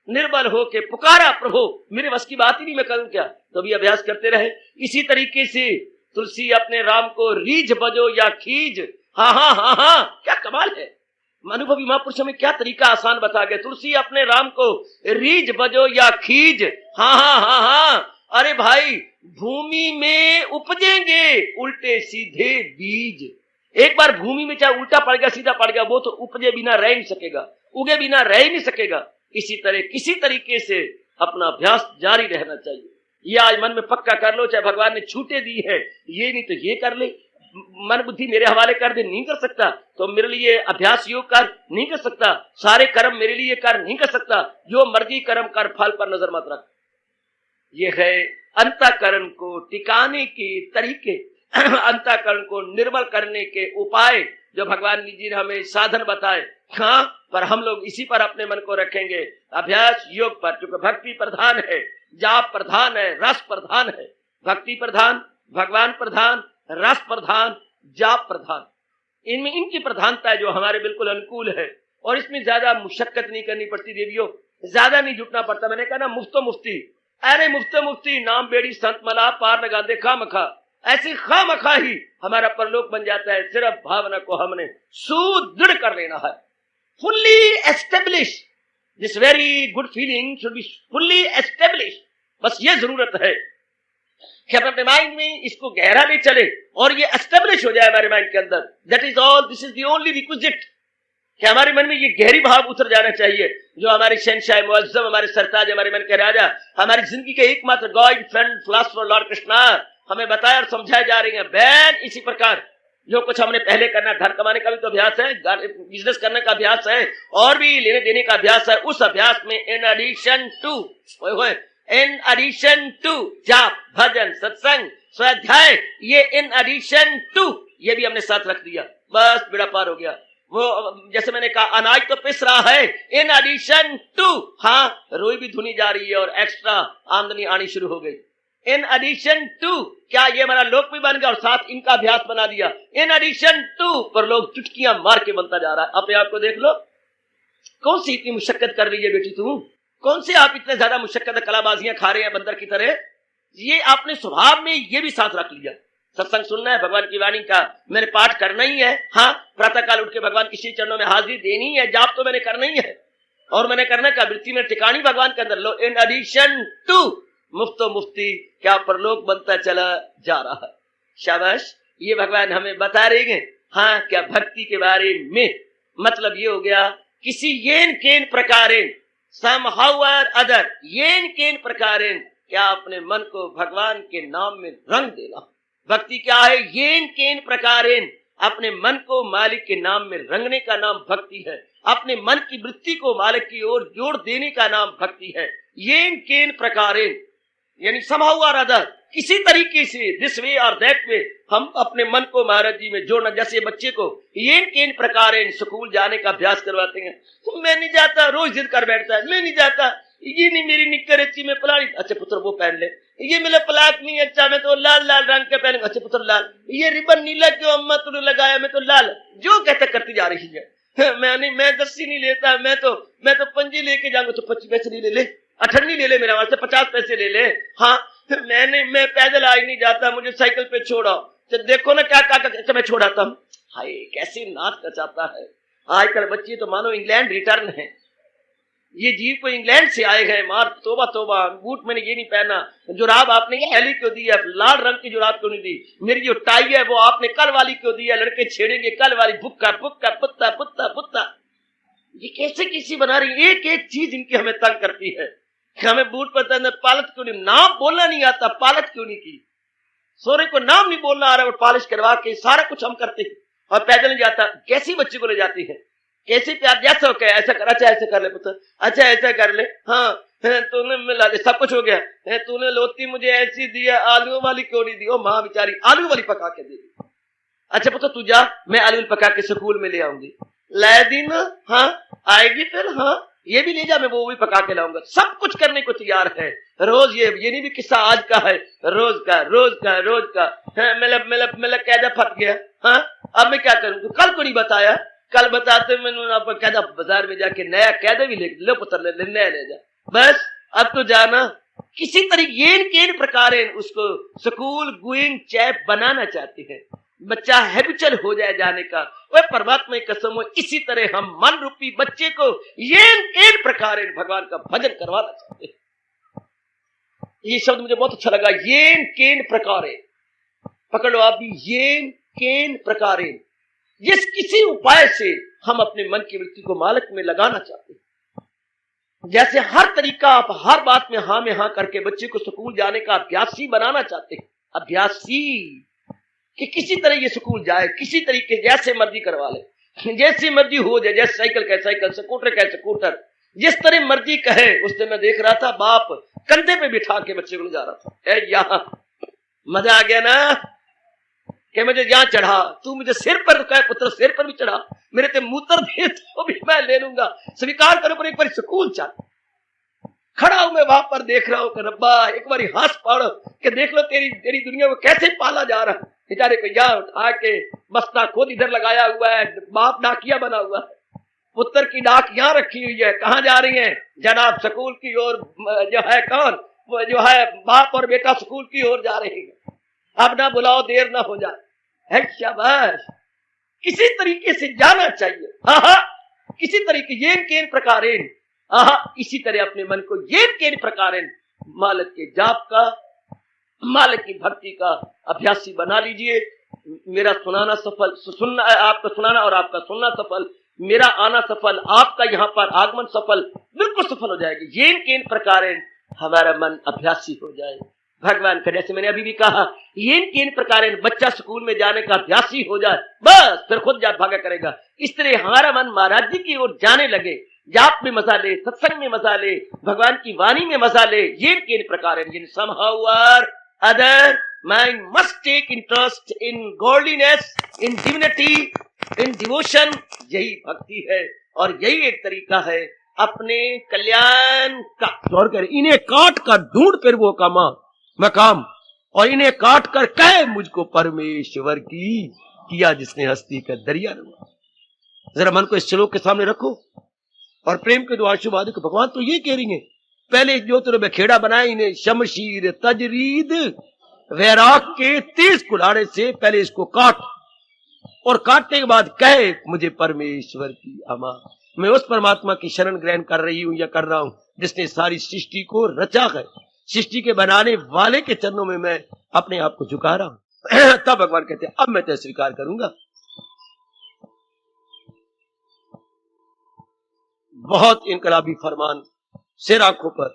निर्बल हो के पुकारा, प्रभु मेरे बस की बात ही नहीं, मैं करूं क्या? तो भी अभ्यास करते रहे। इसी तरीके से तुलसी अपने राम को रीझ बजो या खीज, हाँ हाँ हाँ हाँ, क्या कमाल है। अनुभवी महापुरुष हमें क्या तरीका आसान बता गए। तुलसी अपने राम को रीझ बजो या खीज, हाँ हाँ हाँ हाँ, अरे भाई भूमि में उपजेंगे उल्टे सीधे बीज। एक बार भूमि में चाहे उल्टा पड़ गया सीधा पड़ गया, वो तो उपजे बिना रह नहीं सकेगा, उगे बिना रह नहीं सकेगा। इसी तरह किसी तरीके से अपना अभ्यास जारी रहना चाहिए। ये आज मन में पक्का कर लो, चाहे भगवान ने छूटे दी है, ये नहीं तो ये कर ले, मन बुद्धि मेरे हवाले कर दे, नहीं कर सकता तो मेरे लिए अभ्यास योग कर, नहीं कर सकता, सारे कर्म मेरे लिए कर, नहीं कर सकता, जो मर्जी कर्म कर, फल पर नजर मत रख। ये है अंतःकरण को टिकाने के तरीके, अंतःकरण को निर्मल करने के उपाय जो भगवान जी ने हमें साधन बताए। हाँ पर हम लोग इसी पर अपने मन को रखेंगे, अभ्यास योग पर, क्योंकि भक्ति प्रधान है, जाप प्रधान है, रस प्रधान है। भक्ति प्रधान, भगवान प्रधान, रस प्रधान, जाप प्रधान, इनमें इनकी प्रधानता है जो हमारे बिल्कुल अनुकूल है। और इसमें ज्यादा मुशक्कत नहीं करनी पड़ती देवियों, ज्यादा नहीं जुटना पड़ता। मैंने कहा ना मुफ्तो मुफ्ती, अरे मुफ्तो मुफ्ती नाम बेड़ी संत मला पार लगा दे खामखा, ऐसी खामखा ही हमारा परलोक बन जाता है। सिर्फ भावना को हमने सुदृढ़ कर लेना है, fully establish, this very good feeling should be fully establish. बस ये जरूरत है कि हम अपने माइंड में इसको गहरा ले चले और ये एस्टेब्लिश हो जाए हमारे माइंड के अंदर। That is all, this is the only requisite, कि हमारे मन में ये गहरी भाव उतर जाना चाहिए जो हमारे शहंशाह मुअज्जम, हमारे सरताज, हमारे मन के राजा, हमारी जिंदगी के एकमात्र God friend philosopher Lord Krishna हमें बताया और समझाए जा रही है। बैन इसी प्रकार जो कुछ हमने पहले करना, धन कमाने का भी तो अभ्यास है, बिजनेस करने का अभ्यास है, और भी लेने देने का अभ्यास है। उस अभ्यास में इन एडिशन टू जाप, भजन, सत्संग, स्वाध्याय, ये इन एडिशन टू, ये भी हमने साथ रख दिया, बस बेड़ा पार हो गया। वो जैसे मैंने कहा अनाज तो पिस रहा है, इन एडिशन टू, हाँ रोई भी धुनी जा रही है और एक्स्ट्रा आमदनी आनी शुरू हो गई। इन एडिशन टू, क्या ये हमारा लोक भी बन गया और साथ इनका अभ्यास बना दिया। इन एडिशन टू, पर लोग चुटकियां मार के बनता जा रहा है। अपने आप को देख लो, कौन सी इतनी मुशक्कत कर रही है बेटी तू, कौन से आप इतने ज्यादा मुशक्कत कलाबाजियां खा रहे हैं बंदर की तरह। ये आपने स्वभाव में ये भी साथ रख लिया। सत्संग सुनना है, भगवान की वाणी का मैंने पाठ करना ही है, हाँ प्रातः काल उठ के भगवान के श्री चरणों में हाजिरी देनी है, जाप तो मैंने करना ही है, और मैंने करना का वृत्ति में टिकानी भगवान के अंदर। लो इन एडिशन टू, मुफ्तो मुफ्ती क्या परलोक बनता चला जा रहा है। शाबाश, ये भगवान हमें बता रहे हैं। हाँ क्या भक्ति के बारे में मतलब ये हो गया, किसी येन केन प्रकारेन, somehow or other, येन केन प्रकारेन, क्या अपने मन को भगवान के नाम में रंग देना। भक्ति क्या है? येन केन प्रकारेन, अपने मन को मालिक के नाम में रंगने का नाम भक्ति है। अपने मन की वृत्ति को मालिक की ओर जोड़ देने का नाम भक्ति है। येन केन प्रकारेन यानी somehow or other, किसी तरीके से, दिस वे और दैट वे, हम अपने मन को महाराज जी में जोड़ना। जैसे बच्चे को येन केन प्रकारेन स्कूल जाने का अभ्यास करवाते हैं, तो मैं नहीं जाता, रोज जिद कर बैठता है, मैं नहीं जाता, ये नहीं मेरी निक्कर अच्छी में फलानी, अच्छा पुत्र वो पहन ले, ये मेरा फ्लैग नहीं अच्छा, मैं तो लाल लाल रंग के पहनूंगा। अच्छा पुत्र लाल, ये रिबन नीला क्यों अम्मा तूने लगाया, मैं तो लाल। जो कहता करती जा रही है। मैं 10 नहीं लेता, मैं तो पंजी लेके जाऊंगा। तो 25 पैसे ले ले, 18 ले ले, मेरा वास्ते 50 पैसे ले ले। हाँ मैं पैदल आज नहीं जाता, मुझे साइकिल पे छोड़ो। तो देखो ना क्या क्या मैं छोड़ाता हूँ। हाय कैसी नाच नचाता है। आजकल बच्चे तो मानो इंग्लैंड रिटर्न है। ये जीव को इंग्लैंड से आए गए, मार तोबा तोबा। बूट मैंने ये नहीं पहना, जुराब आपने ये हेली क्यों दी है, लाल रंग की जुराब क्यों नहीं दी, मेरी जो टाई है वो आपने कल वाली क्यों दी है, लड़के छेड़ेंगे कल वाली, भुक्का भुक्का पुत्ता पुत्ता पुत्ता। ये कैसे किसी बना रही, एक एक चीज इनकी हमें तंग करती है। हमें बूट पसंद है, पालक क्यों नहीं, नाम बोलना नहीं आता, पालक क्यों नहीं की, सोरे को नाम नहीं बोलना आ रहा, वो पॉलिश करवा के सारा कुछ हम करते हैं और पैदल नहीं जाता। कैसी बच्ची को ले जाती है, कैसे प्यार, जैसा हो गया ऐसा कर, अच्छा ऐसे कर ले पुत्र, अच्छा ऐसा कर ले, हाँ तूने मिला दे, सब कुछ हो गया, तूने लोती मुझे ऐसी दी है, आलू वाली क्यों नहीं दी, ओ माँ बेचारी आलू वाली पका के दे दी। अच्छा पुत्र तू जा, मैं आलू पका के स्कूल में ले आऊंगी, ला दी ना, हाँ आएगी फिर, हाँ ये भी ले जा, मैं वो भी पका के लाऊंगा। सब कुछ करने को तैयार है। रोज ये नहीं भी किस्सा आज का है, रोज का मेला कैदा फट गया। हाँ अब मैं क्या करूं, कल को नहीं बताया, कल बताते मैंने आप कैदा बाजार में जाके नया कैदा भी ले पुत्र ले नया ले जा, बस अब तो जाना। किसी तरीके प्रकार उसको स्कूल गोइंग चैप बनाना चाहते हैं, बच्चा हैबिचुअल हो जाए जाने का। वह परमात्मा की कसम हो, इसी तरह हम मन रूपी बच्चे को येन प्रकार भगवान का भजन करवाना चाहते हैं। ये शब्द मुझे बहुत अच्छा लगा, येन प्रकार, पकड़ लो आप भी, येन प्रकार, जिस किसी उपाय से हम अपने मन की वृत्ति को मालक में लगाना चाहते हैं। जैसे हर तरीका आप हर बात में हाँ करके बच्चे को स्कूल जाने का अभ्यासी बनाना चाहते हैं, अभ्यासी कि किसी तरह ये स्कूल जाए, किसी तरीके जैसे मर्जी करवा ले, जैसी मर्जी हो जाए, जैसे साइकिल कहे साइकिल, स्कूटर कहे स्कूटर, जिस तरह मर्जी कहे। उस दिन मैं देख रहा था बाप कंधे पे बिठा के बच्चे को ले जा रहा था, यहाँ मजा आ गया ना कि मुझे यहाँ चढ़ा, तू मुझे सिर पर कहे पुत्र, सिर पर भी चढ़ा, मेरे ते मूत्र दे तो भी मैं ले लूंगा, स्वीकार करो, पर एक बार स्कूल चल। खड़ा हूं मैं वहां पर देख रहा हूं कि रब्बा एक बार हंस पड़ो कि देख लो तेरी दुनिया को कैसे पाला जा रहा है। बेचारे को यहाँ उठा के बस्ता खुद इधर लगाया हुआ है, बाप डाकिया बना हुआ है, पुत्र की डाक यहाँ रखी हुई है। कहाँ जा रही है जनाब, स्कूल की ओर। जो है कौन, वो जो है बाप और बेटा स्कूल की ओर जा रहे हैं। अब ना बुलाओ, देर ना हो जाए, है शाबाश। किसी तरीके से जाना चाहिए, हाँ किसी तरीके येन प्रकार, इसी तरह अपने मन को येन प्रकार मालक के जाप का, मालक की भक्ति का अभ्यासी बना लीजिए। मेरा सुनाना सफल, सुनना आपका सुनाना और आपका सुनना सफल, मेरा आना सफल, आपका यहाँ पर आगमन सफल, बिल्कुल सफल हो जाएगी। येन प्रकार हमारा मन अभ्यासी हो जाए भगवान का। जैसे मैंने अभी भी कहा, येन प्रकार बच्चा स्कूल में जाने का अभ्यासी हो जाए, बस फिर खुद जा भागा करेगा। इस तरह हमारा मन महाराज जी की ओर जाने लगे, जाप में मजा ले, सत्संग में मजा ले, भगवान की वाणी में मजा ले। येन प्रकार somehow or other mind must take interest in godliness, in divinity, in devotion। यही भक्ति है और यही एक तरीका है अपने कल्याण का। और कर इन्हें काट कर ढूंढ फिर वो मकाम, और इन्हें काट कर कहे मुझको परमेश्वर की, किया जिसने हस्ती का दरिया रुआ। जरा मन को इस श्लोक के सामने रखो और प्रेम के द्वार शुभ आदि को भगवान तो ये कह रही है, पहले जो तुमने बखेड़ा बनाया इन्हें शमशीर तजरीद वैराग के 30 कुल्हाड़े से पहले इसको काट, और काटने के बाद कहे मुझे परमेश्वर की अमा। मैं उस परमात्मा की शरण ग्रहण कर रही हूं या कर रहा हूं जिसने सारी सृष्टि को रचा है। सृष्टि के बनाने वाले के चरणों में मैं अपने आप को झुका रहा हूं। तब भगवान कहते हैं अब मैं तो स्वीकार करूंगा। बहुत इनकलाबी फरमान सिर आंखों पर,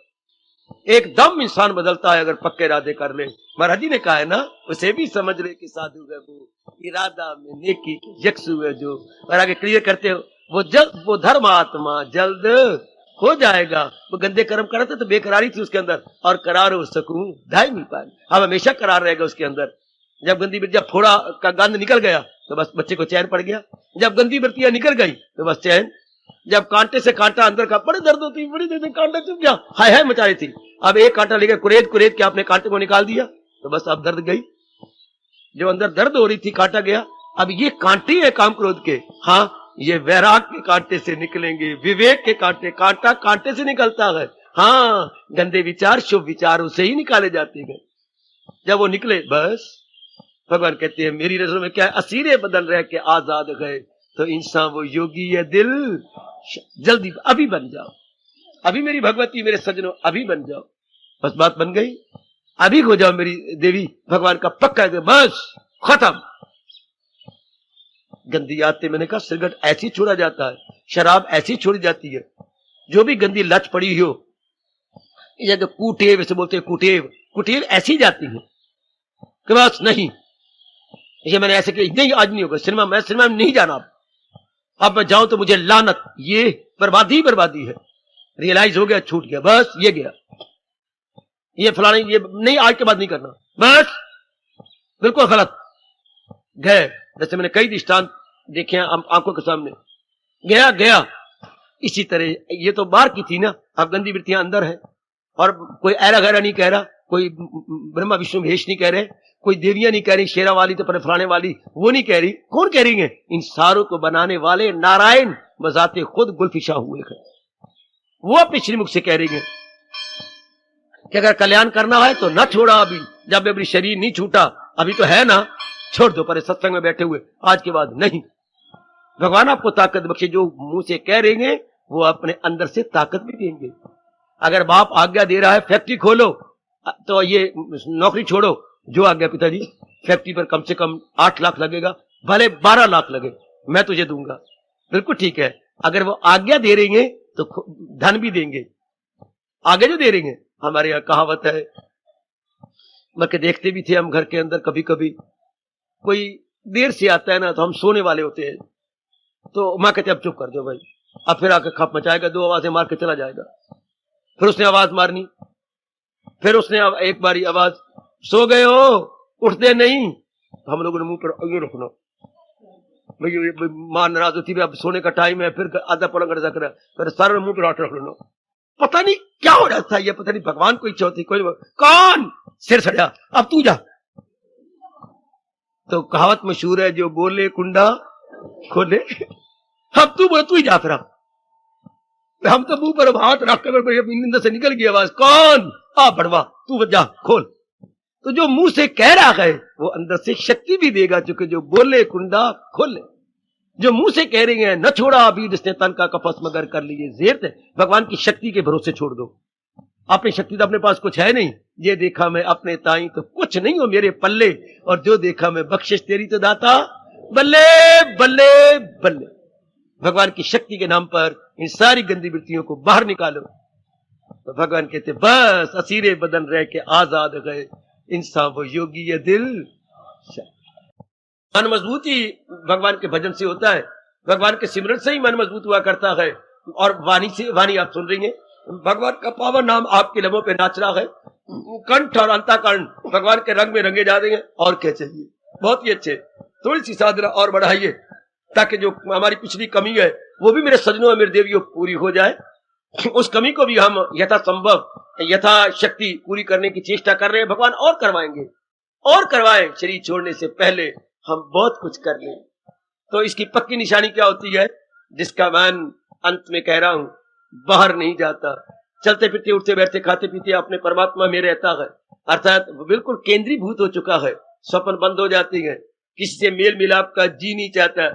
एकदम इंसान बदलता है अगर पक्के इरादे कर ले। महाराज जी ने कहा है ना, उसे भी समझ ले कि साधु है वो, इरादा में नेकी के यकसु है जो। और आगे क्लियर करते हो, वो धर्मात्मा जल्द हो जाएगा। वो गंदे कर्म कर रहा था तो बेकरारी थी उसके अंदर, और करार हो सकूं ढाई नहीं पाए, अब हमेशा करार रहेगा उसके अंदर। जब गंदी वृत्तियां फोड़ा का गंध निकल गया तो बस बच्चे को चैन पड़ गया। जब गंदी वृत्तियां निकल गई तो बस चैन। जब कांटे से कांटा अंदर का, बड़े दर्द होती, बड़ी दर्द, कांटा चुप गया, हाय हाय मचा रही थी, अब एक कांटा लेकर कुरेद कुरेद के आपने कांटे को निकाल दिया तो बस अब दर्द गई, जो अंदर दर्द हो रही थी कांटा गया। अब ये कांटे हैं काम क्रोध के, हाँ ये वैराग के कांटे से निकलेंगे, विवेक के कांटे, कांटा कांटे से निकलता है। हाँ गंदे विचार शुभ विचारों से ही निकाले जाते हैं। जब वो निकले बस भगवान कहते हैं मेरी नजरों में क्या है, असीरे बदल रहे के आजाद गए। तो इंसान वो योगी है दिल, जल्दी अभी बन जाओ, अभी मेरी भगवती मेरे सजनों अभी बन जाओ। बस बात बन गई, अभी हो जाओ मेरी देवी, भगवान का पक्का है, बस खत्म। गंदी आते मैंने कहा सिगरेट ऐसी छोड़ा जाता है, शराब ऐसी छोड़ी जाती है, जो भी गंदी लत पड़ी हो, ये जो कुटेव से बोलते हैं, कुटेव कुटेव ऐसी जाती है कि बस नहीं, ये मैंने ऐसे कि नहीं आज नहीं होगा, सिनेमा में नहीं जाना, अब मैं जाऊं तो मुझे लानत, ये बर्बादी बर्बादी है। रियलाइज हो गया, छूट गया, बस ये गया, ये फलाने, ये नहीं आज के बाद नहीं करना, बस बिल्कुल गलत गए। जैसे मैंने कई दृष्टांत देखे आंखों के सामने, गया गया। इसी तरह ये तो बाहर की थी ना, अब गंदी वृत्तियां अंदर है, और कोई ऐरा गहरा नहीं कह रहा, कोई ब्रह्मा विष्णु महेश नहीं कह रहे, कोई देवियां नहीं कह रही, शेरा वाली तो पर फलाने वाली वो नहीं कह रही, कौन कह रही है? इन सारों को बनाने वाले नारायण बजाते खुद गुलफिशा हुए हैं, वो अपने श्रीमुख से कह रही है कि अगर कल्याण करना है तो न छोड़ा, अभी जब अभी शरीर नहीं छूटा, अभी तो है ना, छोड़ दो, पर सत्संग में बैठे हुए आज के बाद नहीं। भगवान आपको ताकत बख्शे, जो मुंह से कह रहे हैं वो अपने अंदर से ताकत भी देंगे। अगर बाप आज्ञा दे रहा है फैक्ट्री खोलो, तो ये नौकरी छोड़ो, जो आज्ञा पिताजी, फैक्ट्री पर कम से कम 8 लाख लगेगा, भले 12 लाख लगे, मैं तुझे दूंगा, बिल्कुल ठीक है। अगर वो आज्ञा दे रही है तो धन भी देंगे, आगे जो दे रही है। हमारे यहाँ कहावत है, बल्कि देखते भी थे हम घर के अंदर, कभी कभी कोई देर से आता है ना, तो हम सोने वाले होते हैं, तो माँ कहते अब चुप कर दो भाई, अब फिर आकर खप मचाएगा, 2 आवाजें मार के चला जाएगा, फिर उसने आवाज मारनी, फिर उसने एक बारी आवाज, सो गए हो, उठते नहीं, हम लोगों ने मुंह पर ये रखना, भाई मां नाराज होती है, अब सोने का टाइम है, फिर आधा पौना घंटा कर, फिर सारे मुंह पर हाथ रख लेना। पता नहीं क्या हो रहा था, ये पता नहीं भगवान को इच्छा होती, कोई कौन सिर सड़ा, अब तू जा। तो कहावत मशहूर है, जो बोले कुंडा खोले, अब तू बोले, तू ही जा, फिर हम तो मुंह पर हाथ रख कर अंदर से निकल गई आवाज, कौन आ बड़वा, तू जा खोल। तो जो मुंह से कह रहा है वो अंदर से शक्ति भी देगा, क्योंकि जो बोले कुंडा खोले, जो मुंह से कह रही है न छोड़ा अभी जिसने तन का कफस मगर कर लिए जेर थे, भगवान की शक्ति के भरोसे छोड़ दो। अपनी शक्ति तो अपने पास कुछ है नहीं, ये देखा मैं अपने ताई तो कुछ नहीं हो मेरे पल्ले, और जो देखा मैं बख्शिश तेरी तो दाता बल्ले बल्ले बल्ले। भगवान की शक्ति के नाम पर इन सारी गंदी वृत्तियों को बाहर निकालो। तो भगवान कहते बस असीरे बदन रह के आजाद गए, इंसान वो योगी है दिल। मन मजबूती भगवान के भजन से होता है, भगवान के सिमरन से ही मन मजबूत हुआ करता है। और वाणी से, वाणी आप सुन रही हैं, भगवान का पावन नाम आपके लबों पे नाच रहा है, कंठ और अंतःकरण भगवान के रंग में रंगे जा रहे हैं। और क्या चाहिए? बहुत ही अच्छे, थोड़ी सी साधना और बढ़ाइए, ताकि जो हमारी पिछली कमी है वो भी मेरे सजनों मेरे देवियों पूरी हो जाए। उस कमी को भी हम यथासंभव यथाशक्ति पूरी करने की चेष्टा कर रहे हैं। भगवान और करवाएंगे, और करवाएं। शरीर छोड़ने से पहले हम बहुत कुछ कर लें। तो इसकी पक्की निशानी क्या होती है? जिसका मैं अंत में कह रहा हूं, बाहर नहीं जाता, चलते फिरते उठते बैठते खाते पीते अपने परमात्मा में रहता है, अर्थात बिल्कुल केंद्रीभूत हो चुका है। स्वप्न बंद हो जाती है, किसी से मेल मिलाप का जी नहीं चाहता,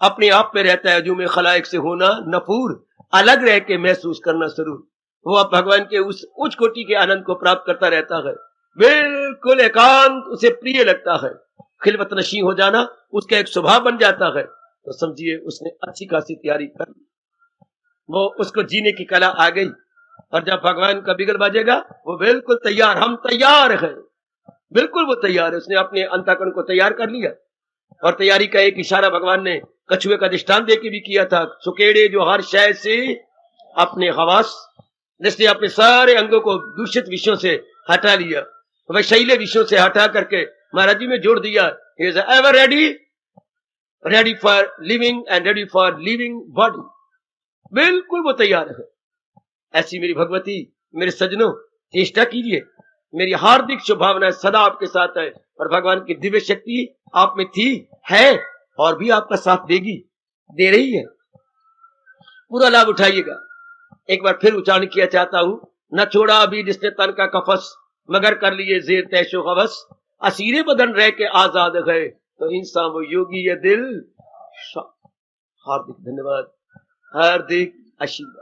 अपने आप में रहता है। जो में खलाइक से होना नफूर, अलग रह के महसूस करना जरूर। वो अब भगवान के उस उच्च कोटि के आनंद को प्राप्त करता रहता है, बिल्कुल एकांत उसे प्रिय लगता है। खिलवत नशी हो जाना उसका एक स्वभाव बन जाता है। तो समझिए उसने अच्छी खासी तैयारी कर ली, वो उसको जीने की कला आ गई। और जब भगवान का बिगल बाजेगा वो बिल्कुल तैयार, हम तैयार हैं, बिल्कुल वो तैयार है। उसने अपने अंतःकरण को तैयार कर लिया। और तैयारी का एक इशारा भगवान ने कछुए का दृष्टांत देके भी किया था। सुकेड़े जो हर शय से अपने हवास, जिसने अपने सारे अंगों को दूषित विषयों से हटा लिया, वह शैले विषयों से हटा करके महाराज जी में जोड़ दिया। He is ever ready, ready for living and ready for living body। बिल्कुल वो तैयार है। ऐसी मेरी भगवती, मेरे सजनों, चेष्टा कीजिए। मेरी हार्दिक शुभकामनाएं सदा आपके साथ है और भगवान की दिव्य शक्ति आप में थी, है और भी आपका साथ देगी, दे रही है। पूरा लाभ उठाइएगा। एक बार फिर उच्चारण किया चाहता हूं, न छोड़ा अभी जिसने तन का कफस, मगर कर लिए जेर तैशो हवस, असीरे बदन रह के आजाद गए, तो इंसान वो योगी ये दिल। हार्दिक धन्यवाद, हार्दिक आशीर्वाद।